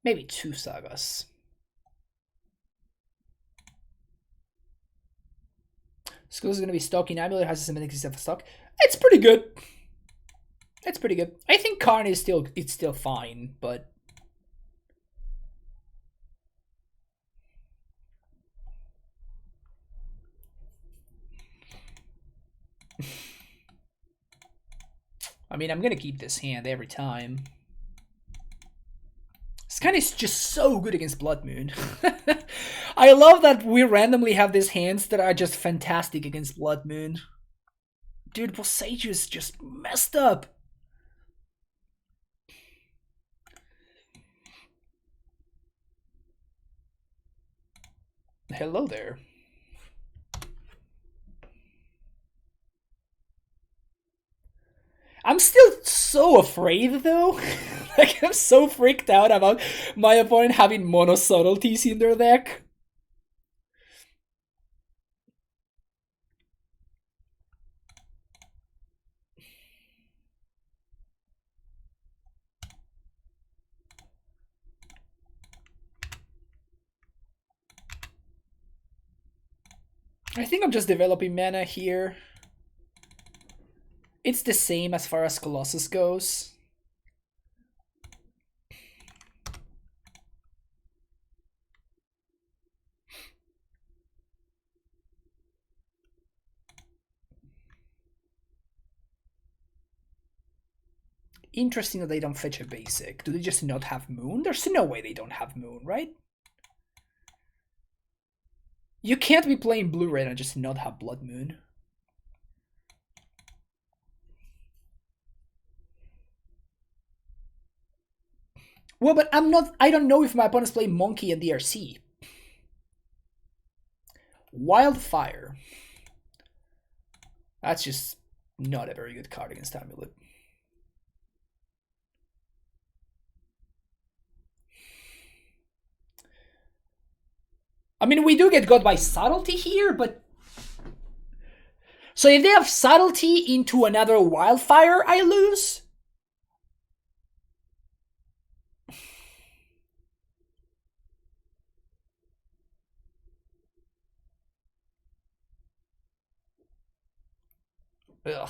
Maybe 2 sagas. Skull is going to be stocking. Amulet has a semantic of stock. It's pretty good. It's pretty good. I think Karn is still fine, but I mean, I'm gonna keep this hand every time. This kind is just so good against Blood Moon. I love that we randomly have these hands that are just fantastic against Blood Moon. Dude, Boseiju is just messed up. Hello there. I'm still so afraid though. Like, I'm so freaked out about my opponent having mono subtleties in their deck. I think I'm just developing mana here. It's the same as far as Colossus goes. Interesting that they don't fetch a basic. Do they just not have Moon? There's no way they don't have Moon, right? You can't be playing blue-red and just not have Blood Moon. Well, but I don't know if my opponent's playing Monkey and DRC. Wildfire. That's just not a very good card against Amulet. I mean, we do get got by Subtlety here, but... So if they have Subtlety into another Wildfire, I lose? Ugh.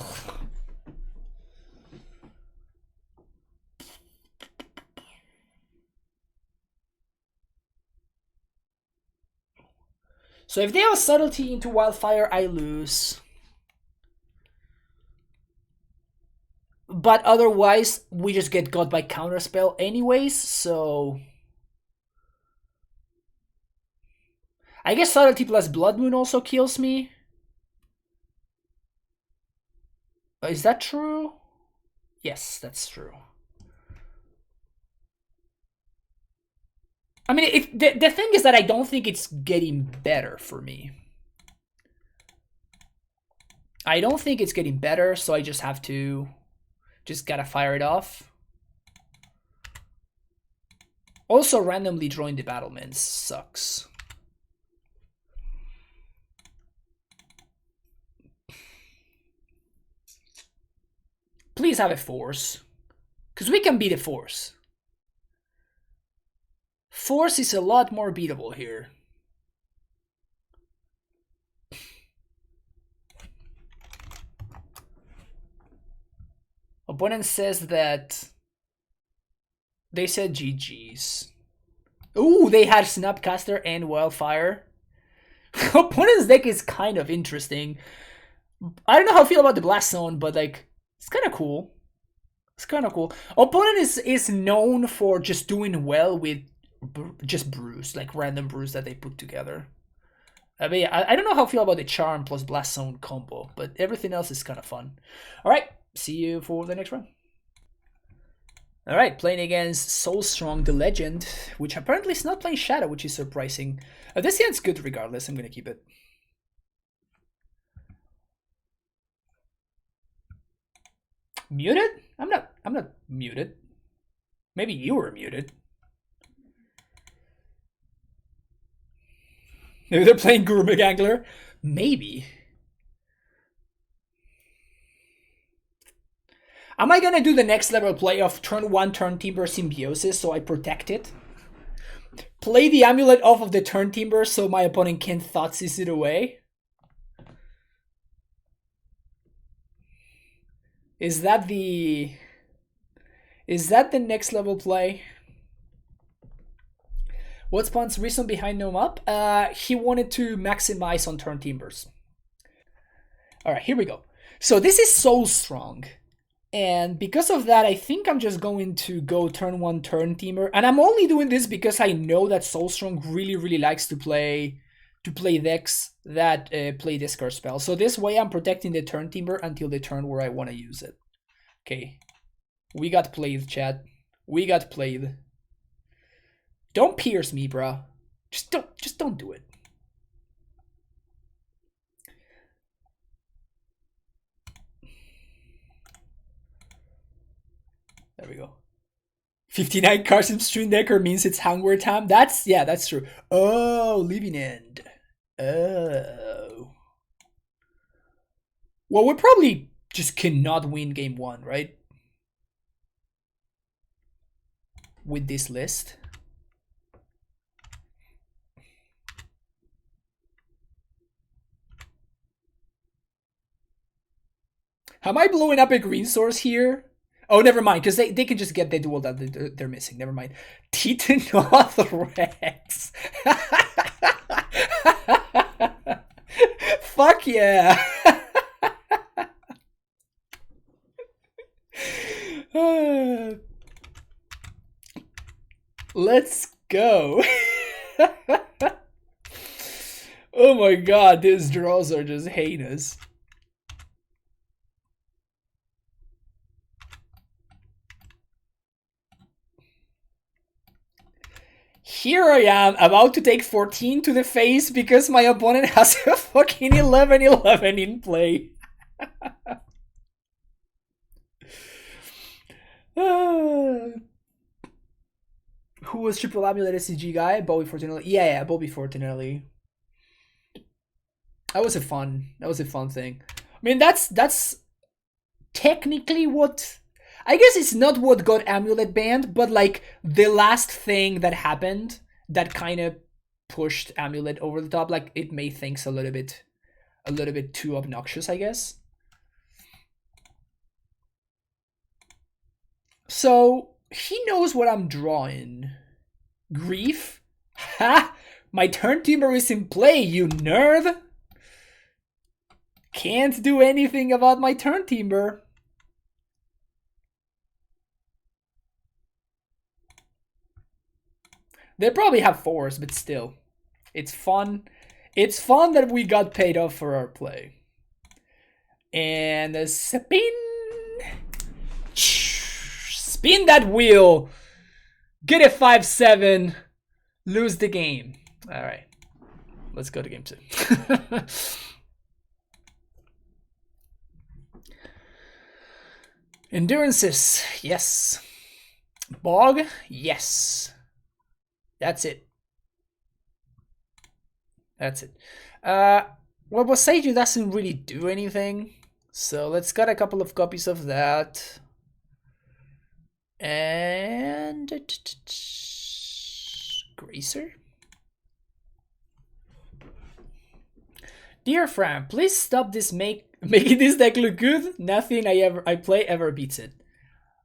So if they have Subtlety into Wildfire, I lose. But otherwise, we just get got by Counterspell anyways, so... I guess Subtlety plus Blood Moon also kills me. Is that true? Yes, that's true. I mean, the thing is that I don't think it's getting better for me. I don't think it's getting better, so I just have to... Just gotta fire it off. Also, randomly drawing the battlements sucks. Please have a force. Because we can beat a force. Force is a lot more beatable here. Opponent says that they said GG's. Ooh, they had Snapcaster and Wildfire. Opponent's deck is kind of interesting. I don't know how I feel about the Blast Zone, but like, it's kind of cool. It's kind of cool. Opponent is known for just doing well with just brews, like random brews that they put together. I mean, I don't know how I feel about the Charm plus Blast Zone combo, but everything else is kind of fun. All right, see you for the next round. All right, playing against Soulstrong, the Legend, which apparently is not playing Shadow, which is surprising. This hand's good regardless. I'm gonna keep it. Muted? I'm not muted. Maybe you were muted. Maybe they're playing Guru Magangler. Maybe. Am I gonna do the next level play of turn 1 Turntimber Symbiosis so I protect it? Play the Amulet off of the Turntimber so my opponent can't Thoughtseize it away? Is that the next level play? What's Punt's reason behind Gnome Up? He wanted to maximize on Turntimbers. Alright, here we go. So this is Soulstrong. And because of that, I think I'm just going to go turn 1 Turntimber. And I'm only doing this because I know that Soulstrong really likes to play decks that play discard spells. So this way I'm protecting the Turntimber until the turn where I want to use it. Okay. We got played, chat. We got played. Don't pierce me, bro. Just don't do it. There we go. 59 cards in Stream Decker means it's Hangware time. That's true. Oh, Living End. Oh. Well, we probably just cannot win game 1, right? With this list. Am I blowing up a green source here? Oh, never mind, because they can just get the duel that they're missing. Never mind. Titanothrax. Fuck yeah. Let's go. Oh my god, these draws are just heinous. Here I am, about to take 14 to the face because my opponent has a fucking 11-11 in play. Who was Triple Amulet SCG guy? Bobby Fortinelli. Yeah, Bobby Fortinelli. That was a fun thing. I mean, that's technically what... I guess it's not what got Amulet banned, but like the last thing that happened that kind of pushed Amulet over the top. Like it made things a little bit too obnoxious, I guess. So he knows what I'm drawing. Grief? Ha! My Turntimber is in play, you nerd! Can't do anything about my Turntimber. They probably have 4s, but still. It's fun. It's fun that we got paid off for our play. And a spin. Spin that wheel. Get a 5-7. Lose the game. Alright. Let's go to game 2. Endurances. Yes. Bog. Yes. That's it. That's it. Well, Boseiju doesn't really do anything. So let's get a couple of copies of that. And... Gracer? Dear Fran, please stop this making this deck look good. Nothing I play ever beats it.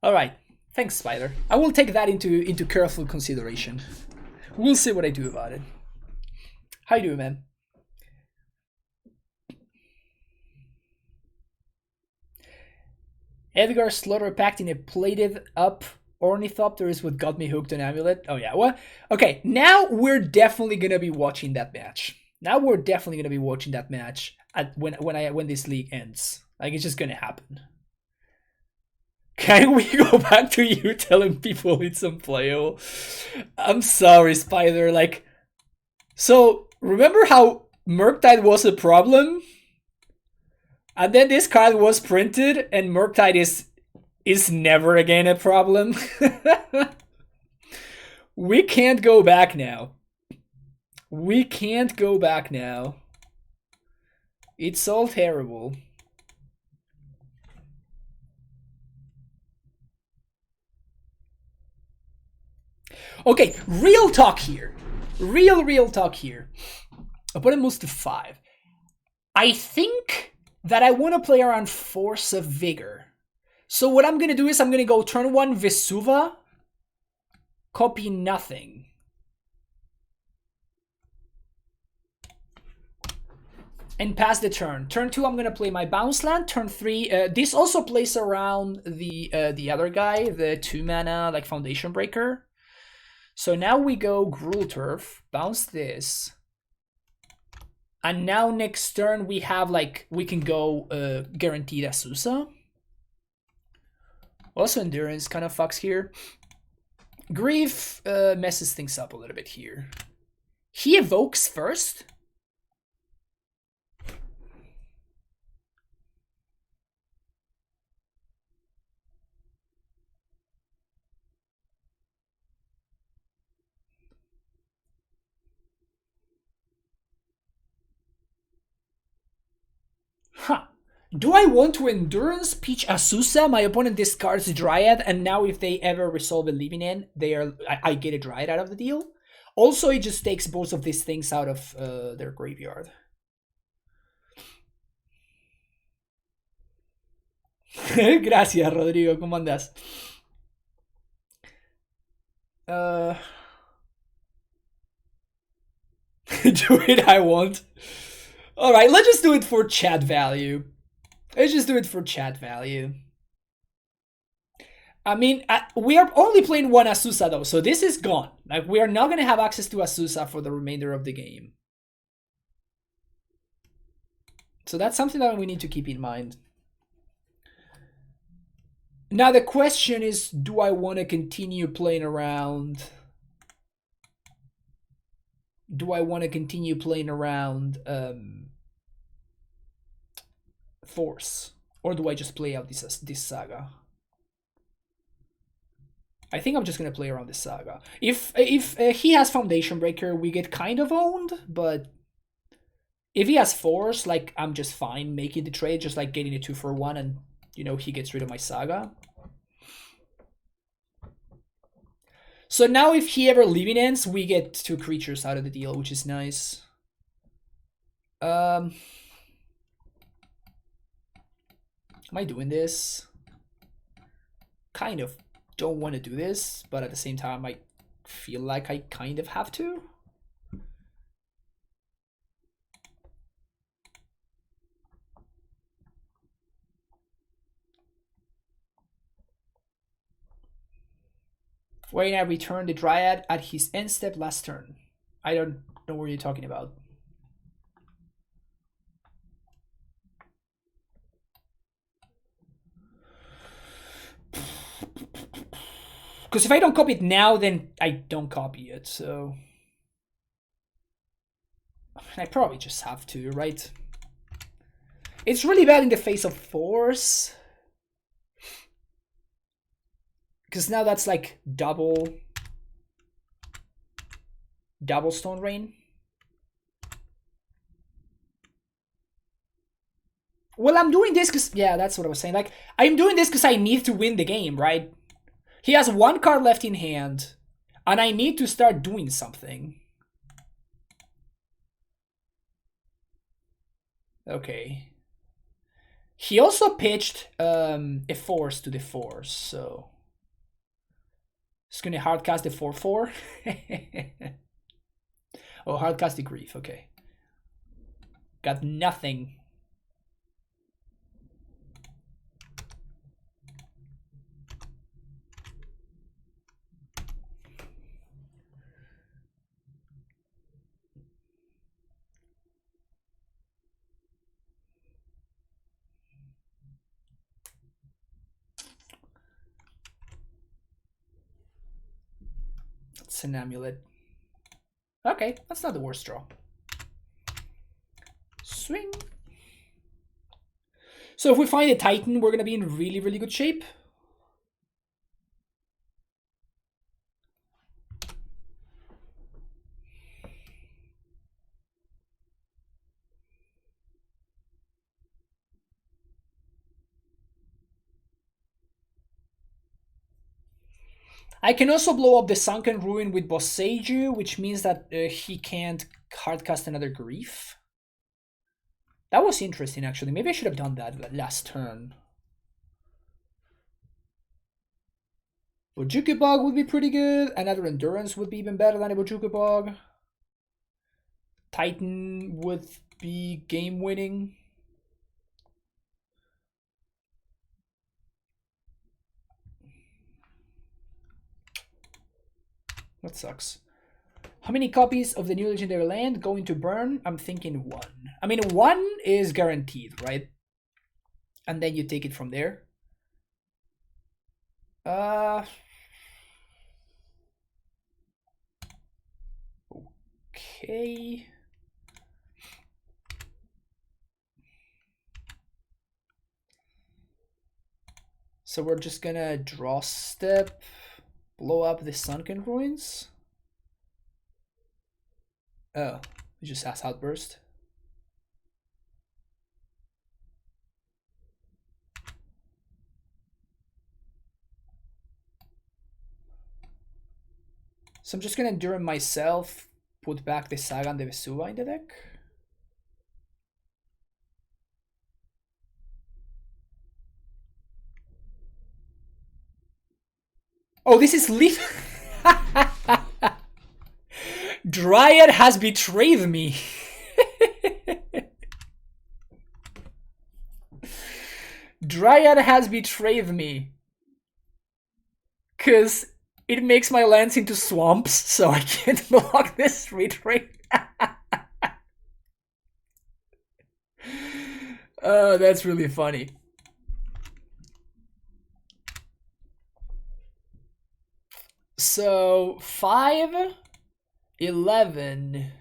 Alright. Thanks, Spider. I will take that into careful consideration. We'll see what I do about it. How you doing, man? Edgar Slaughter packed in a plated up Ornithopter is what got me hooked on Amulet. Oh yeah, well, okay, now we're definitely gonna be watching that match. Now we're definitely gonna be watching that match at when this league ends. Like it's just gonna happen. Can we go back to you telling people it's unplayable? I'm sorry, Spider. Like, so remember how Murktide was a problem, and then this card was printed, and Murktide is never again a problem. We can't go back now. We can't go back now. It's all terrible. Okay, real talk here. Real talk here. Opponent moves to 5. I think that I want to play around Force of Vigor. So what I'm going to do is I'm going to go turn 1 Vesuva, copy nothing. and pass the turn. Turn 2, I'm gonna play my bounce land. Turn 3, this also plays around the other guy, the 2-mana like Foundation Breaker. So now we go Gruul Turf, bounce this, and now next turn we have like we can go guaranteed Azusa. Also Endurance kind of fucks here. Grief messes things up a little bit here. He evokes first. Huh. Do I want to Endurance Peach Azusa? My opponent discards Dryad, and now if they ever resolve a Living End, I get a Dryad out of the deal. Also, it just takes both of these things out of their graveyard. Gracias, Rodrigo. ¿Cómo andas? Do it, I won't. Alright, let's just do it for chat value. Let's just do it for chat value. I mean, we are only playing one Azusa though, so this is gone. Like, we are not going to have access to Azusa for the remainder of the game. So that's something that we need to keep in mind. Now the question is, do I want to continue playing around? Do I want to continue playing around Force? Or do I just play out this saga? I think I'm just gonna play around this saga. If he has Foundation Breaker, we get kind of owned, but if he has Force, like, I'm just fine making the trade, just like getting a 2-for-1, and you know he gets rid of my saga. So now if he ever Living Ends, we get 2 creatures out of the deal, which is nice. Am I doing this? Kind of don't want to do this, but at the same time I feel like I kind of have to. When I return the Dryad at his end step last turn. I don't know what you're talking about. Because if I don't copy it now, then I don't copy it, so... I probably just have to, right? It's really bad in the face of Force. Because now that's like double Stone Rain. Well, I'm doing this because... Yeah, that's what I was saying. Like, I'm doing this because I need to win the game, right? He has 1 card left in hand, and I need to start doing something. Okay. He also pitched a Force to the Force, so... It's gonna hardcast the 4/4. Oh, hardcast the Grief, okay. Got nothing. It's an Amulet. Okay, that's not the worst draw. Swing. So if we find a Titan, we're gonna be in really, really good shape. I can also blow up the Sunken Ruin with Boseiju, which means that he can't hardcast another Grief. That was interesting, actually. Maybe I should have done that last turn. Bojuki Bog would be pretty good. Another Endurance would be even better than a Bojuki Bog. Titan would be game winning. That sucks. How many copies of the new legendary land going to burn? I'm thinking 1. I mean, 1 is guaranteed, right? And then you take it from there. Okay. So we're just gonna draw step, blow up the sunken ruins. Oh, it just has outburst. So I'm just gonna endure myself, put back the Saga and the Vesuva in the deck. Oh, this is leaf. Dryad has betrayed me. Dryad has betrayed me. Because it makes my lands into swamps, so I can't block this retreat. Oh, that's really funny. So 5, 11.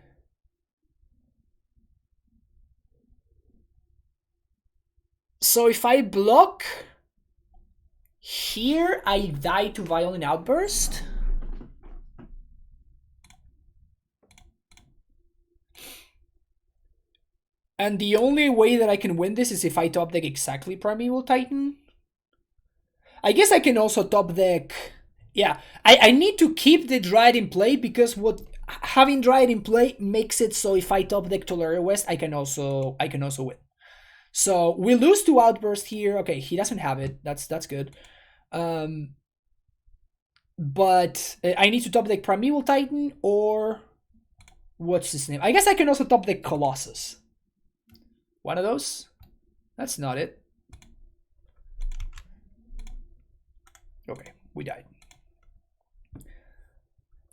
So if I block here, I die to Violent Outburst. And the only way that I can win this is if I top deck exactly Primeval Titan. I guess I can also top deck. Yeah, I need to keep the Dryad in play because what having Dryad in play makes it so if I top deck Tolaria West, I can also win. So we lose to Outburst here. Okay, he doesn't have it. That's good. But I need to top deck Primeval Titan or what's his name? I guess I can also top deck Colossus. One of those? That's not it. Okay, we died.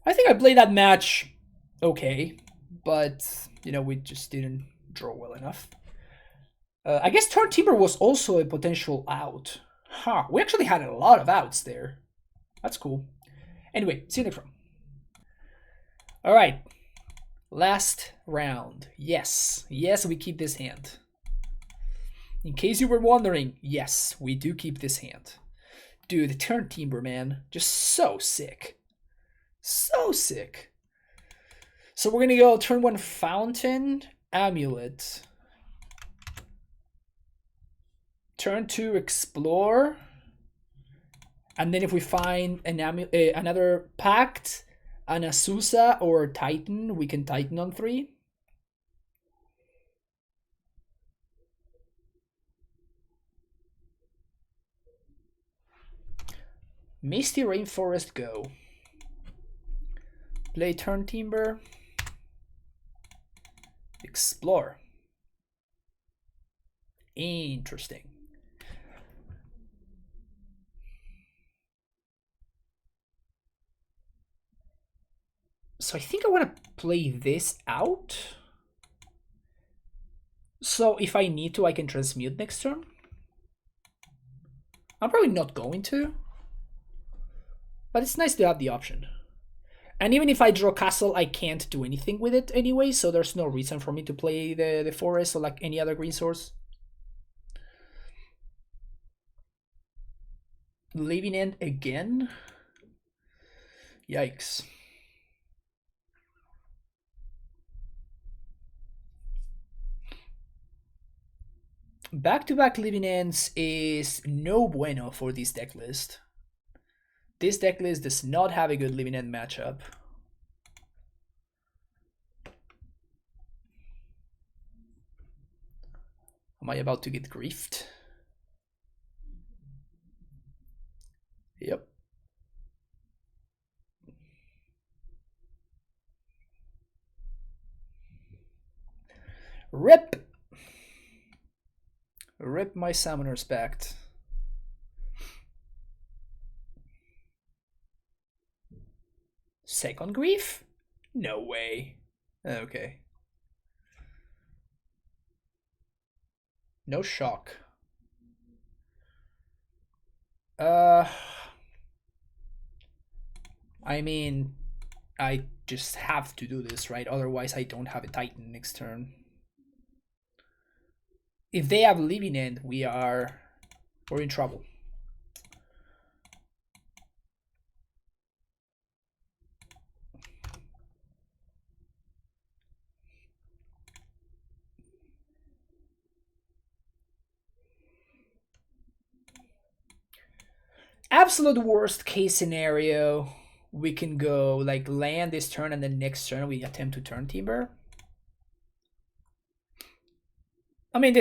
I think I played that match okay, but, you know, we just didn't draw well enough. I guess Turntimber was also a potential out. Huh, we actually had a lot of outs there. That's cool. Anyway, see you next round. Alright, last round. Yes, we keep this hand. In case you were wondering, yes, we do keep this hand. Dude, the Turntimber, man, just so sick. So sick. So we're gonna go turn 1 Fountain, Amulet. Turn 2 Explore. And then if we find an another Pact, an Azusa or Titan, we can Titan on 3. Misty Rainforest, go. Play Turntimber. Explore. Interesting. So I think I want to play this out. So if I need to, I can transmute next turn. I'm probably not going to. But it's nice to have the option. And even if I draw castle, I can't do anything with it anyway, so there's no reason for me to play the forest or like any other green source. Living End again? Yikes. Back-to-back Living Ends is no bueno for this deck list. This deck list does not have a good Living End matchup. Am I about to get griefed? Yep. Rip. Rip my Summoner's Pact. Second Grief? No way. Okay. No shock. I mean, I just have to do this, right? Otherwise, I don't have a Titan next turn. If they have Living End, we're in trouble. Absolute worst case scenario, we can go like land this turn and then next turn we attempt to Turntimber. I mean,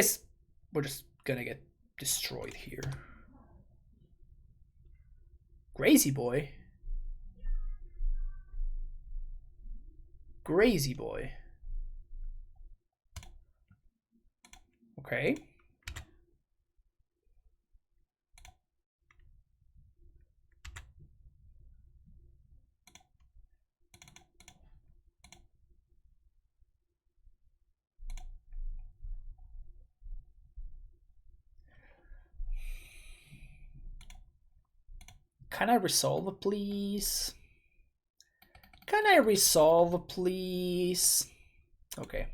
we're just gonna get destroyed here. Crazy boy. Crazy boy. Okay. Can I resolve, please? Can I resolve, please? Okay.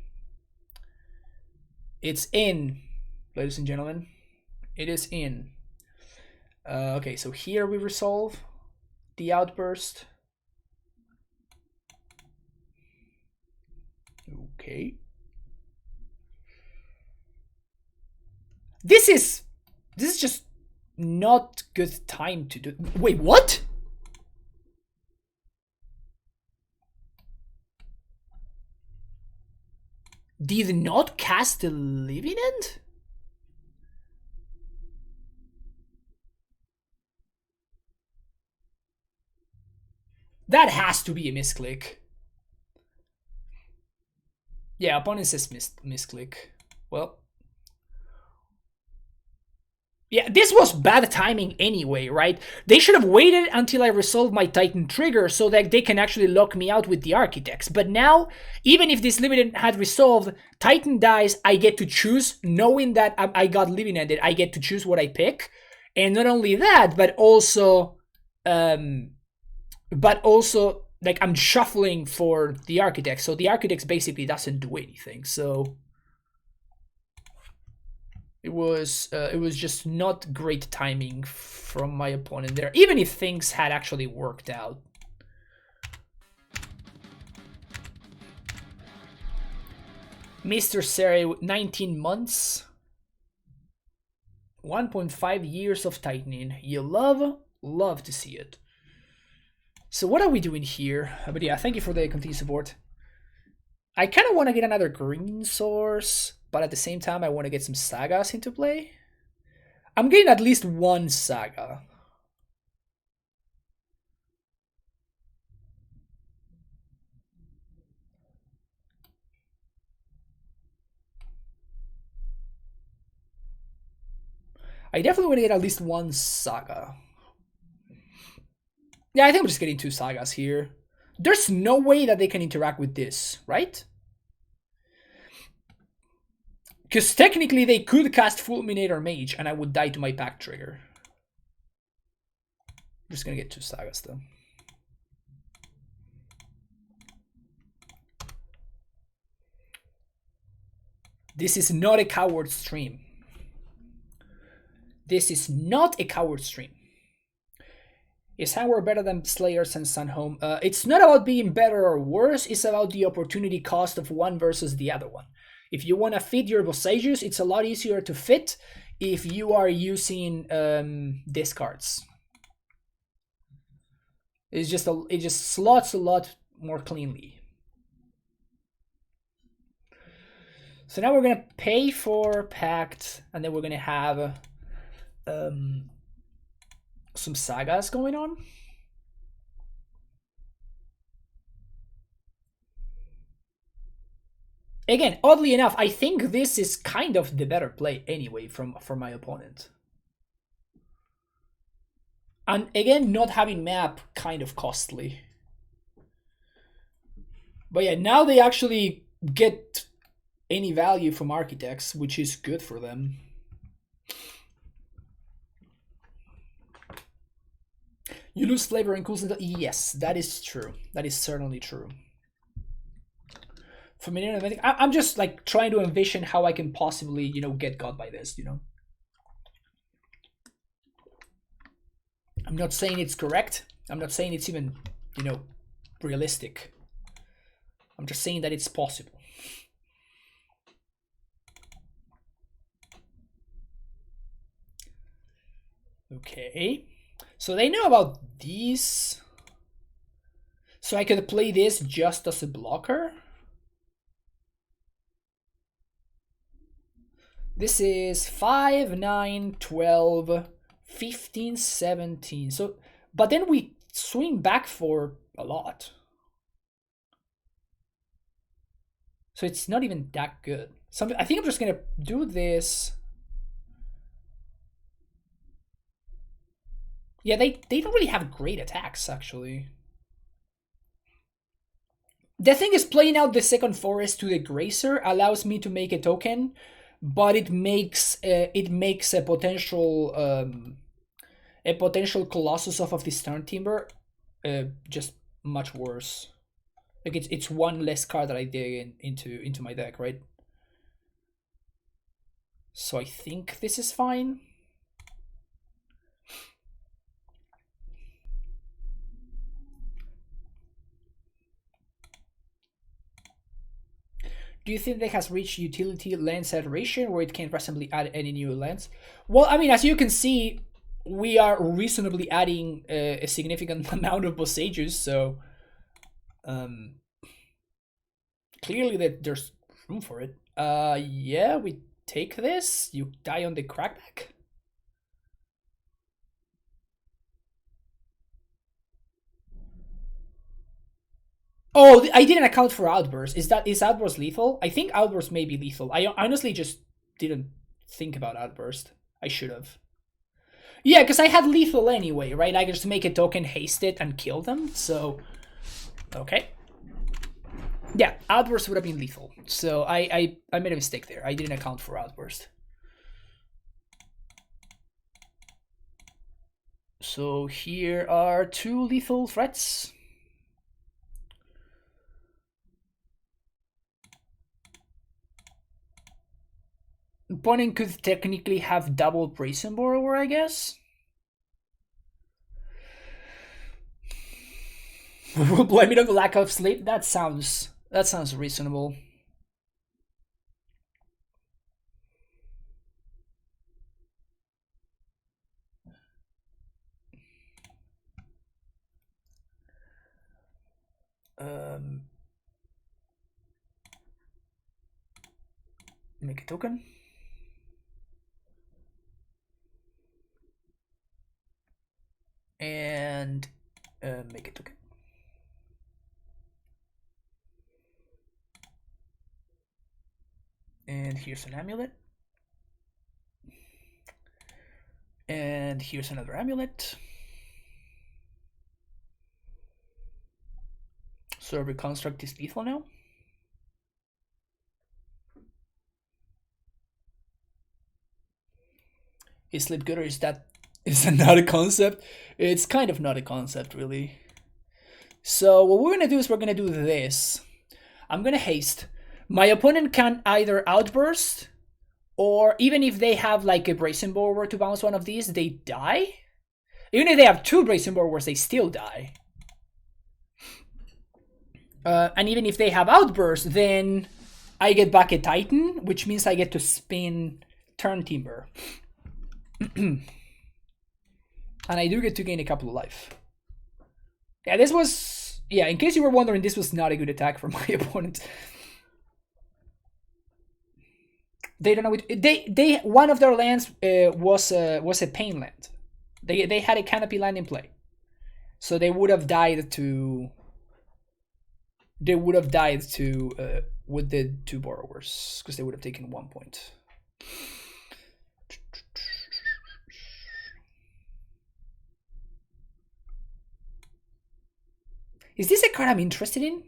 It's in, ladies and gentlemen. It is in. Okay, so here we resolve the outburst. Okay. This is just not good time to do. Wait, what? Did not cast the Living End? That has to be a misclick. Yeah, opponent says misclick. Well. Yeah, this was bad timing anyway, right? They should have waited until I resolved my Titan trigger so that they can actually lock me out with the Architects. But now, even if this Living had resolved, Titan dies, I get to choose, knowing that I got Living Ended, I get to choose what I pick. And not only that, but also, like, I'm shuffling for the Architects. So the Architects basically doesn't do anything, so... It was just not great timing from my opponent there, even if things had actually worked out. Mr. Seri, 19 months. 1.5 years of tightening. You love to see it. So what are we doing here? But yeah, thank you for the continued support. I kind of want to get another green source, but at the same time, I want to get some sagas into play. I'm getting at least one saga. I definitely want to get at least one saga. Yeah, I think I'm just getting two sagas here. There's no way that they can interact with this, right? Because technically they could cast Fulminator Mage and I would die to my pack trigger. I'm just gonna get two sagas though. This is not a coward stream. This is not a coward stream. Is Howard better than Slayers and Sunhome? It's not about being better or worse, it's about the opportunity cost of one versus the other one. If you want to fit your Boseijus, it's a lot easier to fit if you are using discards. It just slots a lot more cleanly. So now we're gonna pay for Pact, and then we're gonna have some sagas going on. Again, oddly enough, I think this is kind of the better play anyway from my opponent. And again, not having map kind of costly. But yeah, now they actually get any value from architects, which is good for them. You lose flavor and coolness. Yes, that is true. That is certainly true. For me, I'm just like trying to envision how I can possibly, get got by this, I'm not saying it's correct. I'm not saying it's even, realistic. I'm just saying that it's possible. Okay. So they know about these. So I could play this just as a blocker. This is 5, 9, 12, 15, 17. So, but then we swing back for a lot. So it's not even that good. So I think I'm just gonna do this. Yeah, they don't really have great attacks, actually. The thing is, playing out the second forest to the Gracer allows me to make a token, but it makes a potential Colossus off of this Turntimber just much worse. Like it's one less card that I dig into my deck, right? So I think this is fine. Do you think that has reached utility land saturation where it can't reasonably add any new lands? Well, I mean, as you can see, we are reasonably adding a significant amount of Boseijus, so clearly that there's room for it. Yeah, we take this. You die on the crackback. Oh, I didn't account for Outburst. Is Outburst lethal? I think Outburst may be lethal. I honestly just didn't think about Outburst. I should have. Yeah, because I had lethal anyway, right? I just make a token, haste it, and kill them. So, okay. Yeah, Outburst would have been lethal. So I made a mistake there. I didn't account for Outburst. So here are 2 lethal threats. Opponent could technically have double Brazen Borrower, I guess. Blame it on the lack of sleep. That sounds reasonable. Make a token. And make a token. And here's an amulet. And here's another amulet. So Reconstruct is lethal now. Is sleep good, or is that not a concept? It's kind of not a concept, really. So what we're gonna do is we're gonna do this. I'm gonna haste. My opponent can either outburst, or even if they have like a Brazen Borrower to bounce one of these, they die. Even if they have 2 Brazen Borrowers, they still die. And even if they have outburst, then I get back a Titan, which means I get to spin Turntimber. And I do get to gain a couple of life. Yeah, this was... Yeah, in case you were wondering, this was not a good attack for my opponent. They don't know it. They one of their lands was a pain land. They had a canopy land in play, so they would have died to. They would have died to with the 2 borrowers, because they would have taken 1 point. Is this a card I'm interested in?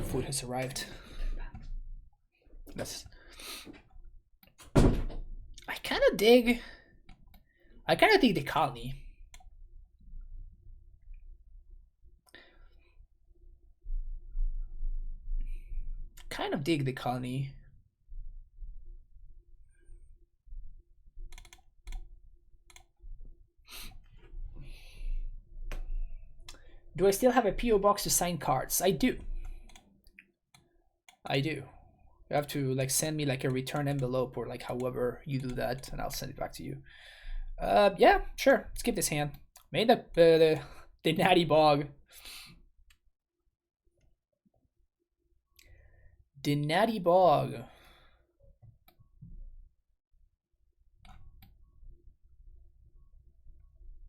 Food has arrived. That's. I kind of dig the colony. Kind of dig the colony. Do I still have a PO box to sign cards? I do. I do. You have to like send me like a return envelope or like however you do that, and I'll send it back to you. Yeah, sure. Let's keep this hand. Made the Natty Bog. The Natty Bog.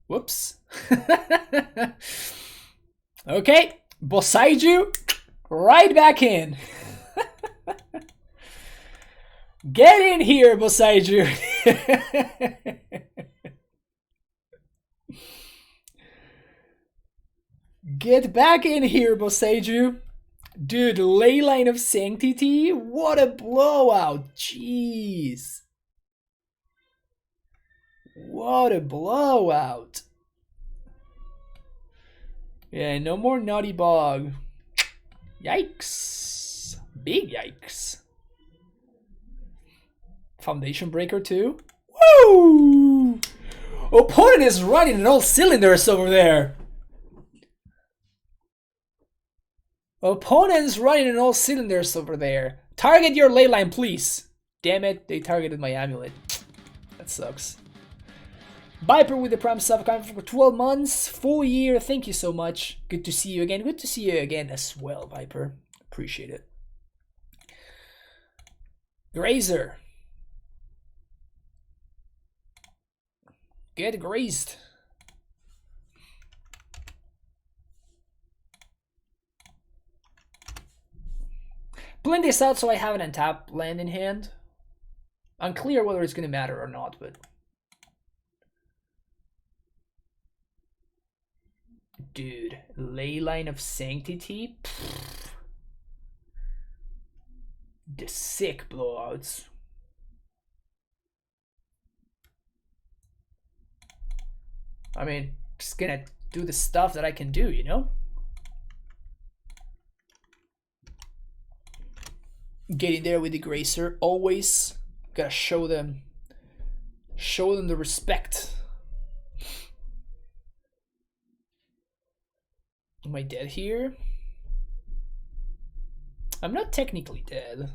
Whoops. Okay, Boseiju, right back in. Get in here, Boseiju. Get back in here, Boseiju. Dude, Leyline of Sanctity? What a blowout. Jeez. What a blowout. Yeah, no more Naughty Bog. Yikes. Big yikes. Foundation Breaker too? Woo! Opponent is running on all cylinders over there. Opponent's running on all cylinders over there. Target your Leyline, please. Damn it, they targeted my Amulet. That sucks. Viper with the Prime sub for 12 months, full year. Thank you so much. Good to see you again. Good to see you again as well, Viper. Appreciate it. Grazer. Get grazed. Blend this out so I have an untapped land in hand. Unclear whether it's going to matter or not, but... Dude, Leyline of Sanctity? Pfft. The sick blowouts. I mean, just gonna do the stuff that I can do, you know? Getting there with the Grazer, always gotta show them the respect. Am I dead here? I'm not technically dead.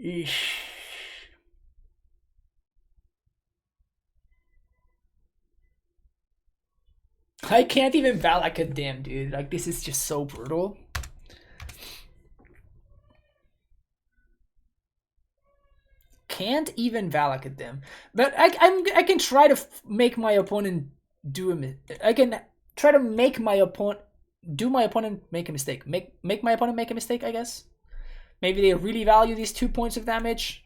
Eesh. I can't even Valak them, dude. Like, this is just so brutal. Can't even Valak them. But I can try to make my opponent do a I can try to make my opponent make a mistake. Make my opponent make a mistake, I guess. Maybe they really value these 2 points of damage.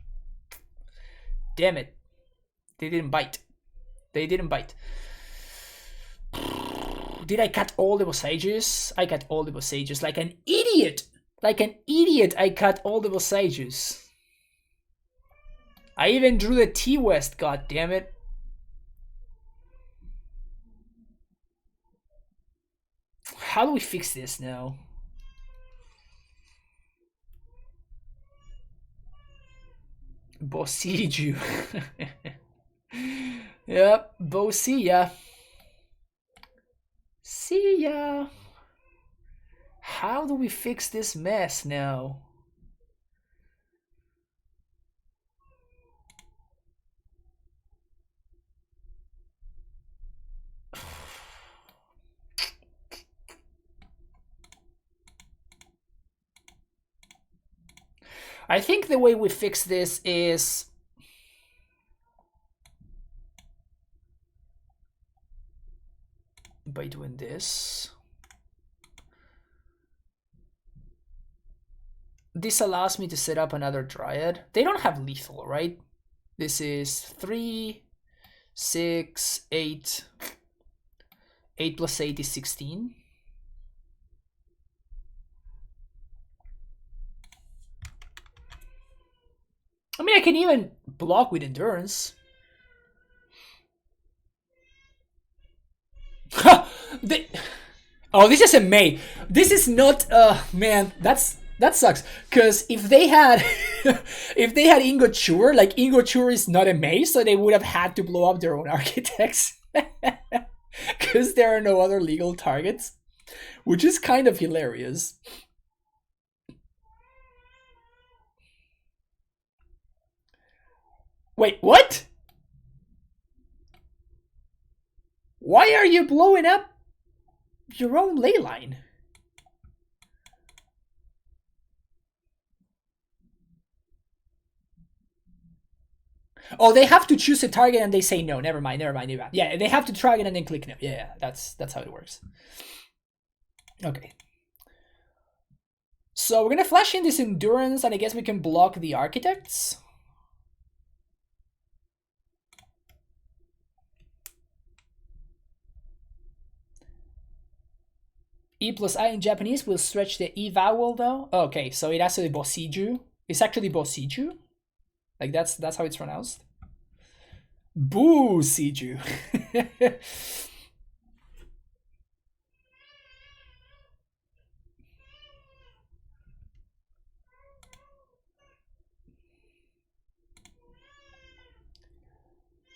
Damn it. They didn't bite. They didn't bite. Did I cut all the Boseijus? I cut all the Boseijus like an idiot. Like an idiot, I cut all the Boseijus. I even drew the T-West, god damn it. How do we fix this now? Boseiju. Yep, Boseiju. See ya. How do we fix this mess now? I think the way we fix this is by doing this. This allows me to set up another Dryad. They don't have lethal, right? This is 3, 6, 8. 8 plus 8 is 16. I mean, I can even block with Endurance. Oh, this is a May. This is not. Man, that sucks. Because if they had, if they had Ingoture, like Ingoture is not a May, so they would have had to blow up their own architects. Because there are no other legal targets, which is kind of hilarious. Wait, what? Why are you blowing up your own ley line? Oh, they have to choose a target and they say no. Never mind. Yeah, they have to target and then click no. Yeah, that's how it works. Okay. So we're gonna flash in this Endurance, and I guess we can block the architects. E plus I in Japanese will stretch the E vowel though. Okay, so it has to be Boseiju. It's actually Boseiju. Like that's how it's pronounced. Boseiju.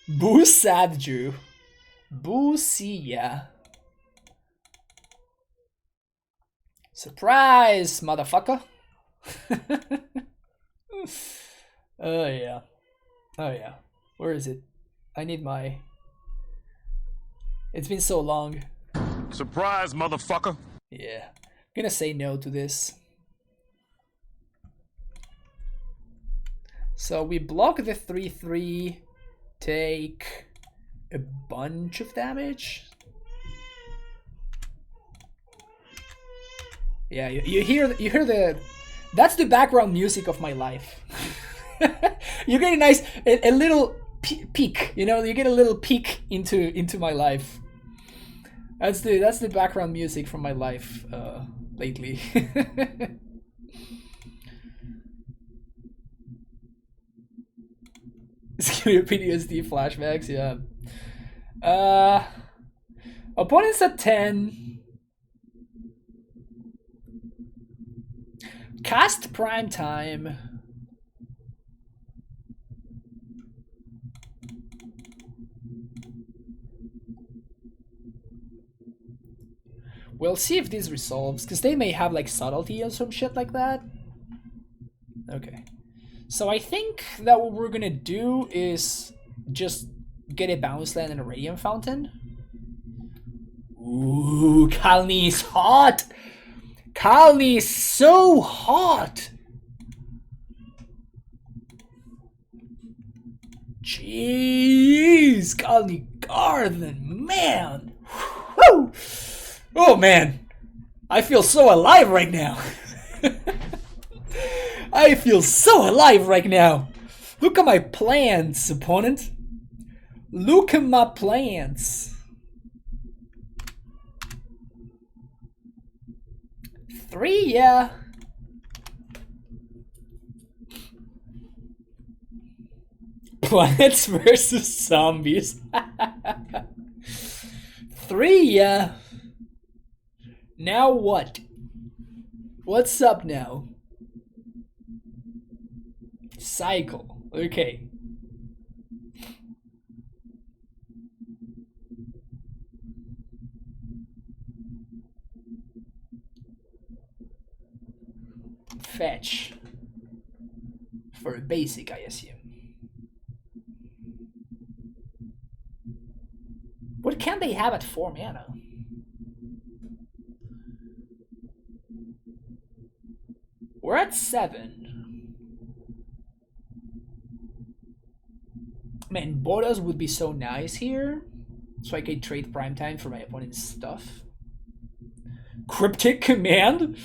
Boseiju. Boseija. Surprise, motherfucker. Oh yeah. Oh yeah. Where is it? I need my... It's been so long. Surprise, motherfucker. Yeah. I'm gonna say no to this. So we block the 3/3, take a bunch of damage. Yeah, you hear the... That's the background music of my life. You get a little peek, you know, you get a little peek into my life. That's the background music from my life lately. PTSD flashbacks, yeah. Opponents at 10. Cast Prime Time. We'll see if this resolves, because they may have like subtlety or some shit like that. Okay. So I think that what we're gonna do is just get a Bounce Land and a Radiant Fountain. Ooh, Kalni is hot! Kalni is so hot! Jeez, Kalni Garden, man! Woo! Oh man, I feel so alive right now. I feel so alive right now. Look at my plants, opponent. Look at my plants. 3, yeah. Plants versus zombies. 3, yeah. Now what? What's up now? Cycle. Okay. Fetch. For a basic, I assume. What can they have at 4 mana? We're at 7. Man, Bodas would be so nice here. So I can trade primetime for my opponent's stuff. Cryptic Command?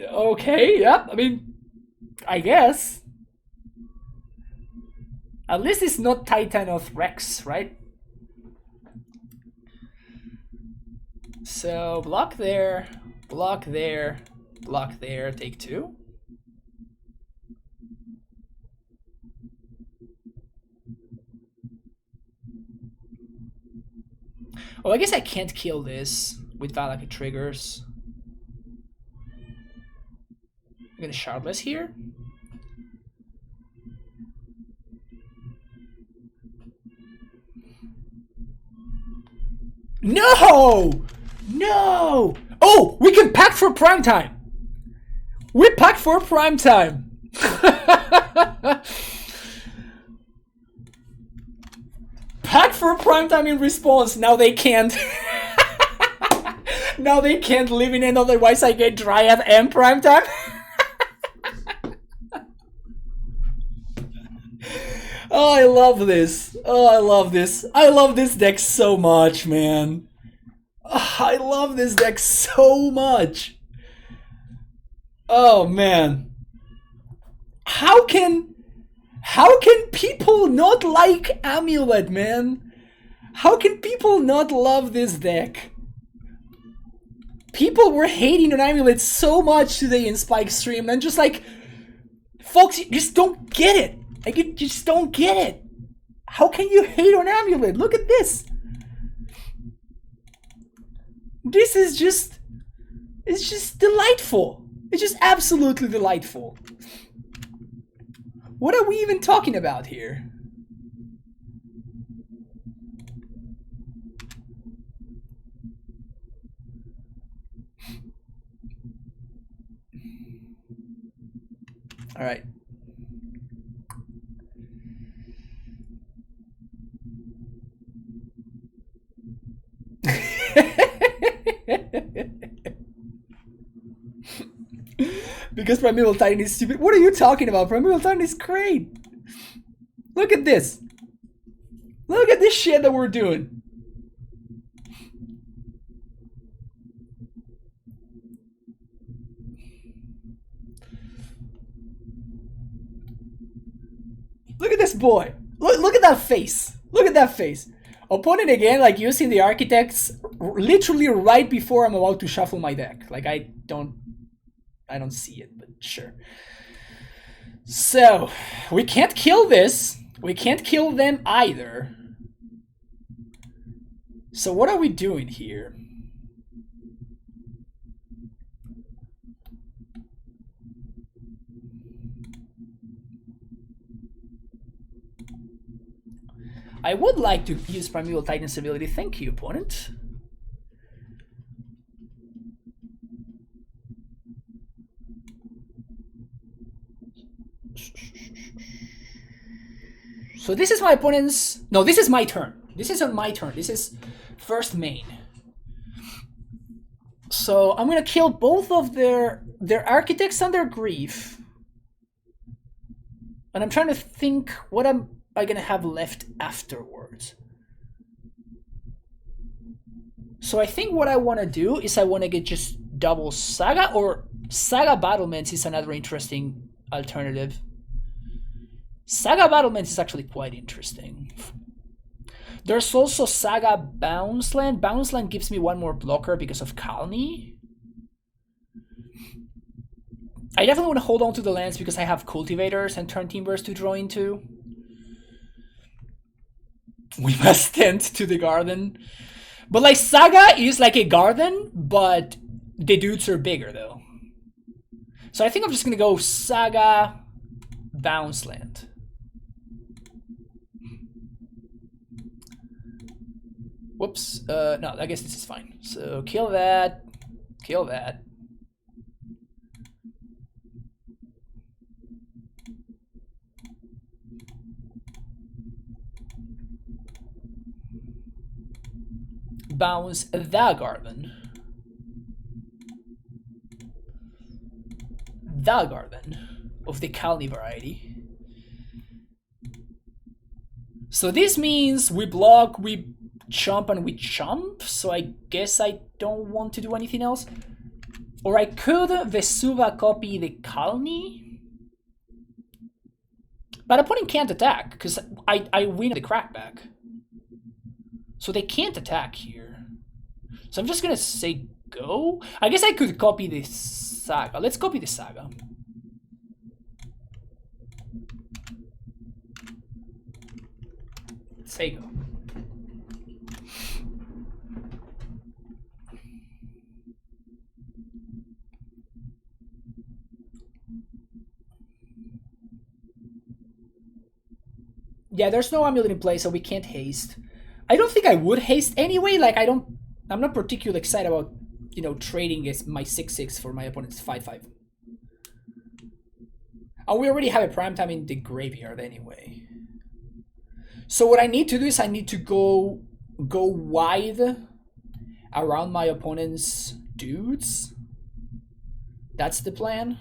Okay, yeah, I mean, I guess. At least it's not Titanoth Rex, right? So, block there, block there, block there, take 2. Oh, I guess I can't kill this with Valaki triggers. I'm gonna Shardless here. No! No! Oh, we can pack for prime time. We packed for prime time. Pack for prime time in response. Now they can't. Now they can't live in it, otherwise I get Dryad and prime time. Oh, I love this. Oh, I love this. I love this deck so much, man. Oh, I love this deck so much. Oh, man. How can people not like Amulet, man? How can people not love this deck? People were hating on Amulet so much today in Spike Stream, and just like, folks, you just don't get it. Like, you just don't get it. How can you hate on Amulet? Look at this. This is just, it's just delightful. It's just absolutely delightful. What are we even talking about here? All right. Because Primeval Titan is stupid. What are you talking about? Primeval Titan is great. Look at this. Look at this shit that we're doing. Look at this boy. Look at that face. Look at that face. Opponent again, like using the architects literally right before I'm about to shuffle my deck. Like I don't see it, but sure. So we can't kill this. We can't kill them either. So what are we doing here? I would like to use Primeval Titan's ability. Thank you, opponent. So this is my opponent's... No, this is my turn. This is on my turn. This is first main. So I'm gonna kill both of their architects and their grief. And I'm trying to think what am I gonna have left afterwards. So I think what I want to do is I want to get just double Saga, or Saga Battlements is another interesting alternative. Saga Battlements is actually quite interesting. There's also Saga Bounce Land. Bounce Land gives me one more blocker because of Kalni. I definitely want to hold on to the lands because I have Cultivators and Turntimbers to draw into. We must tend to the garden. But like Saga is like a garden, but the dudes are bigger though. So I think I'm just gonna go Saga Bounce Land. Whoops. No, I guess this is fine. So kill that. Kill that. Bounce the garden. The garden of the Kalni variety. So this means we block, we chomp, and we chomp. So I guess I don't want to do anything else. Or I could Vesuva copy the Kalni. But opponent can't attack, because I win the crackback. So they can't attack here. So I'm just gonna say go. I guess I could copy the Saga. Let's copy the Saga. Say go. Yeah, there's no amulet in play, so we can't haste. I don't think I would haste anyway. Like, I'm not particularly excited about, you know, trading my 6/6 for my opponent's 5/5. Oh, we already have a prime time in the graveyard anyway. So what I need to do is I need to go wide around my opponent's dudes. That's the plan.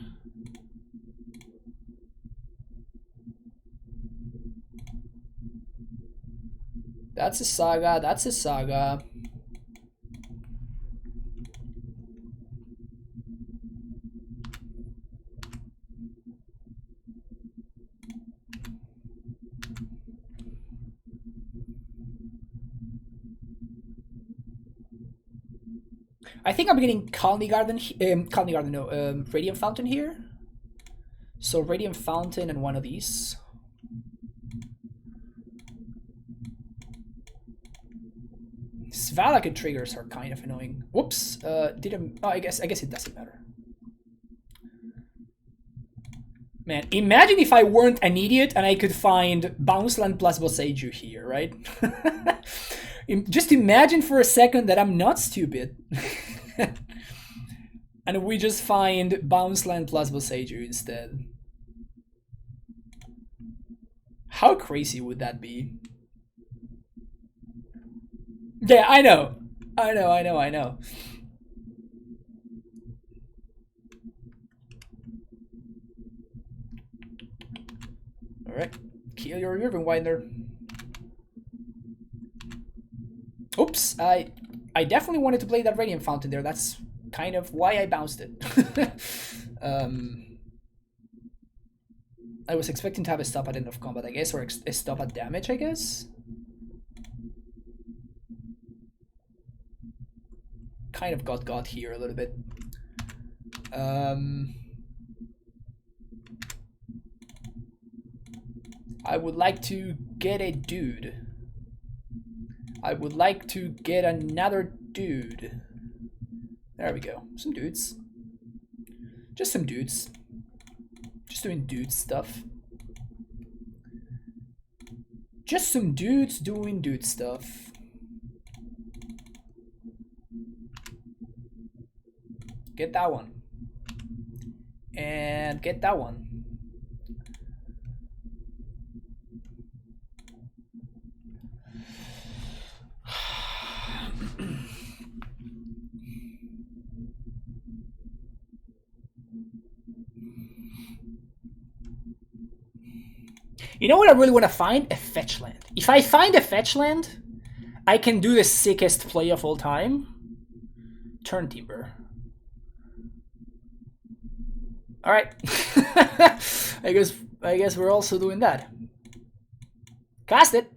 That's a Saga, that's a Saga. I think I'm getting Radiant Fountain here. So Radiant Fountain and one of these. Valakut triggers are kind of annoying. Whoops, didn't. Oh, I guess it doesn't matter. Man, imagine if I weren't an idiot and I could find Bounceland plus Boseiju here, right? Just imagine for a second that I'm not stupid. And we just find Bounceland plus Boseiju instead. How crazy would that be? Yeah, I know. Alright, kill your Winder. Oops, I definitely wanted to play that Radiant Fountain there. That's kind of why I bounced it. I was expecting to have a stop at end of combat, I guess, or a stop at damage, I guess. Kind of got here a little bit. I would like to get a dude. I would like to get another dude. There we go. Some dudes. Just some dudes. Just doing dude stuff. Just some dudes doing dude stuff. Get that one. And get that one. You know what I really want to find? A fetch land. If I find a fetch land, I can do the sickest play of all time. Turntimber. Alright. I guess we're also doing that. Cast it.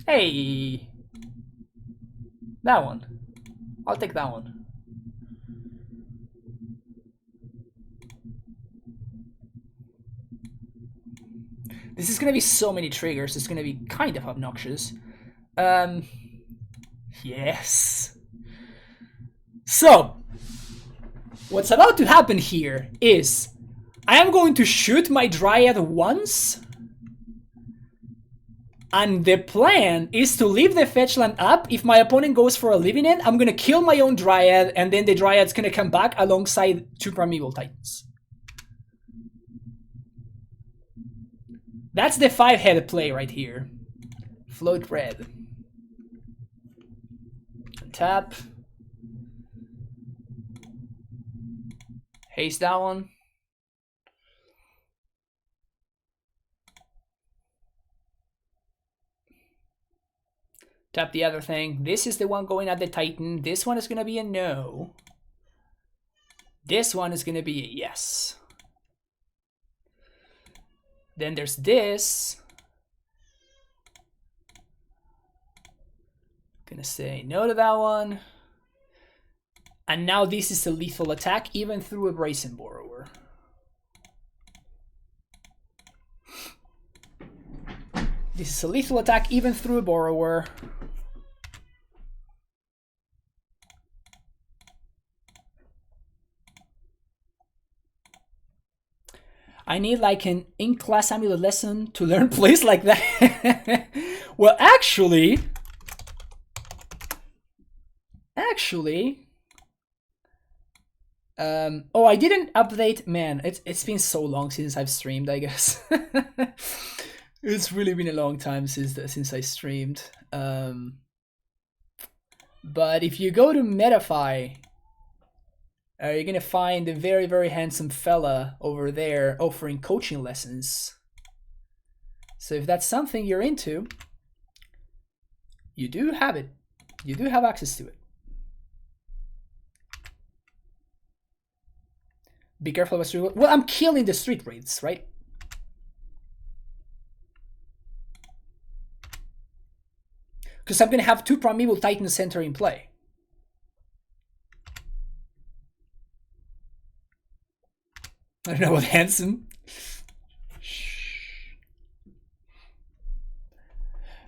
Hey. That one. I'll take that one. This is gonna be so many triggers, it's gonna be kind of obnoxious. Yes. So, what's about to happen here is I am going to shoot my Dryad once, and the plan is to leave the fetch land up. If my opponent goes for a living end, I'm gonna kill my own Dryad, and then the Dryad's gonna come back alongside two Primeval Titans. That's the 5-headed play right here. Float red. Tap. Haste that one. Tap the other thing. This is the one going at the Titan. This one is going to be a no. This one is going to be a yes. Then there's this. Gonna say no to that one. And now this is a lethal attack, even through a Brazen Borrower. This is a lethal attack, even through a Borrower. I need like an in-class Amulet lesson to learn plays like that. Well, actually, oh, I didn't update. Man, it's been so long since I've streamed, I guess. It's really been a long time since I streamed. But if you go to Metafy, you're gonna find a very, very handsome fella over there offering coaching lessons. So if that's something you're into, you do have it. You do have access to it. Be careful about street. Well, I'm killing the street raids, right? Because I'm gonna have 2 Primeval Titan Center in play. I don't know what handsome.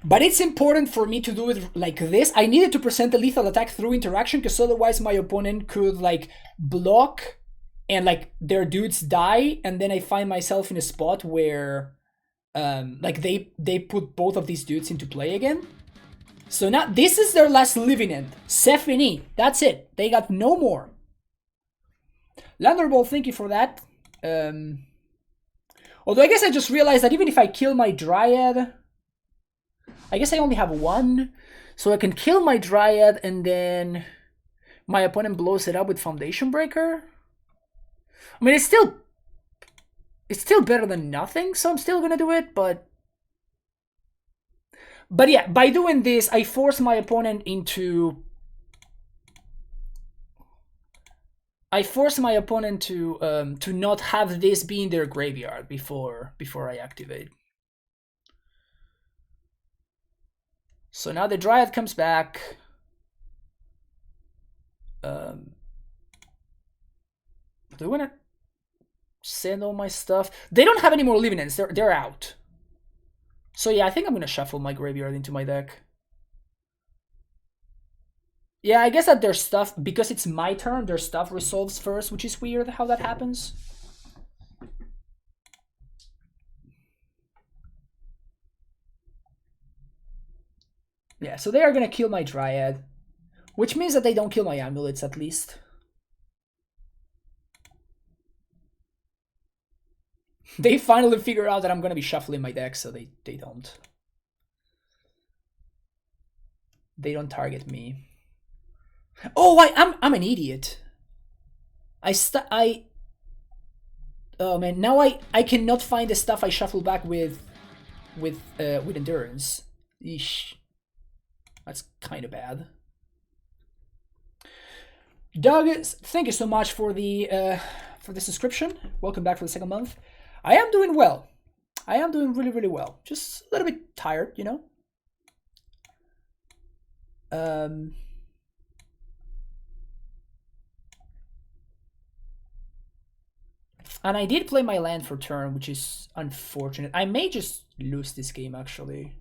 But it's important for me to do it like this. I needed to present a lethal attack through interaction, because otherwise my opponent could like block and like their dudes die, and then I find myself in a spot where like they put both of these dudes into play again. So now this is their last living end. Sephini, that's it. They got no more. Landerball, thank you for that. Although I guess I just realized that even if I kill my Dryad, I guess I only have 1. So I can kill my Dryad and then my opponent blows it up with Foundation Breaker. I mean, it's still better than nothing, so I'm still gonna do it, but yeah, by doing this, I force my opponent into... to not have this be in their graveyard before I activate. So now the Dryad comes back. Do I wanna send all my stuff? They don't have any more living ends. They're out. So yeah, I think I'm gonna shuffle my graveyard into my deck. Yeah, I guess that their stuff, because it's my turn, their stuff resolves first, which is weird how that happens. Yeah, so they are gonna kill my Dryad, which means that they don't kill my Amulets at least. They finally figure out that I'm gonna be shuffling my deck, so they don't. They don't target me. Oh, I'm an idiot. Oh man, now I cannot find the stuff I shuffle back with endurance. Eesh. That's kind of bad. Doug, thank you so much for the subscription. Welcome back for the 2nd month. I am doing well. I am doing really, really well. Just a little bit tired, you know. And I did play my land for turn, which is unfortunate. I may just lose this game, actually.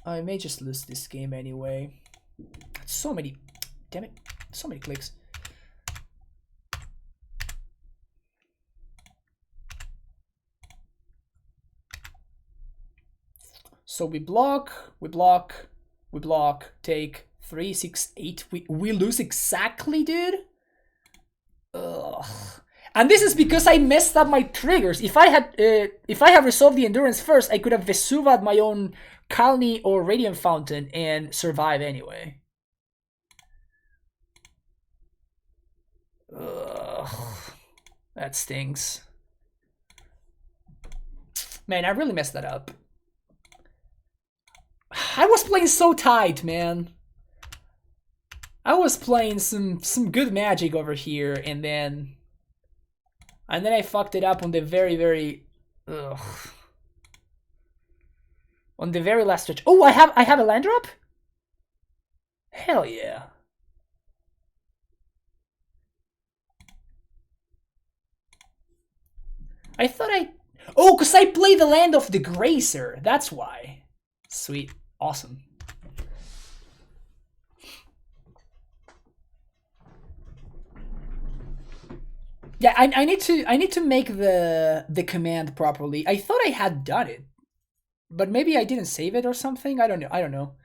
I may just lose this game anyway. So many... Damn it. So many clicks. So we block, take 3, 6, 8. We lose exactly, dude. Ugh. And this is because I messed up my triggers. If I had resolved the endurance first, I could have Vesuva'd my own Kalni or Radiant Fountain and survive anyway. Ugh. That stings. Man, I really messed that up. I was playing so tight, man. I was playing some good magic over here, and then I fucked it up on the very on the very last stretch. Oh, I have a land drop? Hell yeah. I thought oh, because I played the land of the Grazer. That's why. Sweet. Awesome. Yeah, I need to make the command properly. I thought I had done it, but maybe I didn't save it or something. I don't know.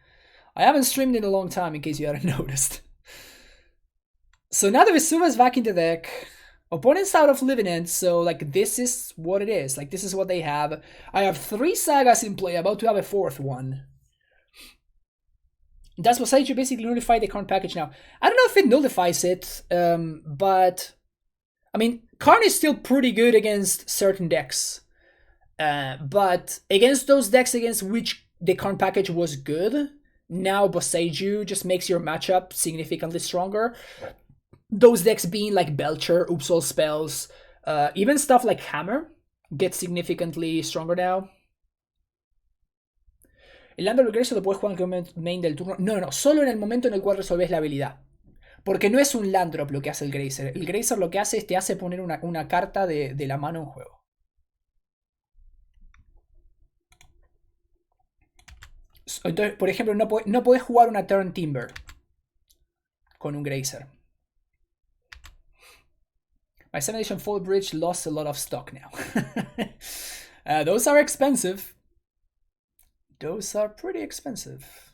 I haven't streamed in a long time, in case you hadn't noticed. So now the Vesuva's back in the deck. Opponent's out of Living End, so like this is what it is. Like this is what they have. I have 3 Sagas in play, about to have a 4th one. Does Boseiju basically nullify the current package now? I don't know if it nullifies it, but I mean, Karn is still pretty good against certain decks. But against those decks against which the Karn package was good, now Boseiju just makes your matchup significantly stronger. Those decks being like Belcher, Upsol spells, even stuff like Hammer gets significantly stronger now. El Lando regreso lo puedes jugar en el main del turno. No, solo en el momento en el cual resolves la habilidad. Porque no es un land drop lo que hace el Grazer. El Grazer lo que hace es te hace poner una carta de la mano en juego. Entonces, por ejemplo, no podés jugar una Turntimber con un Grazer. My 7th edition Fall Bridge lost a lot of stock now. Those are expensive. Those are pretty expensive.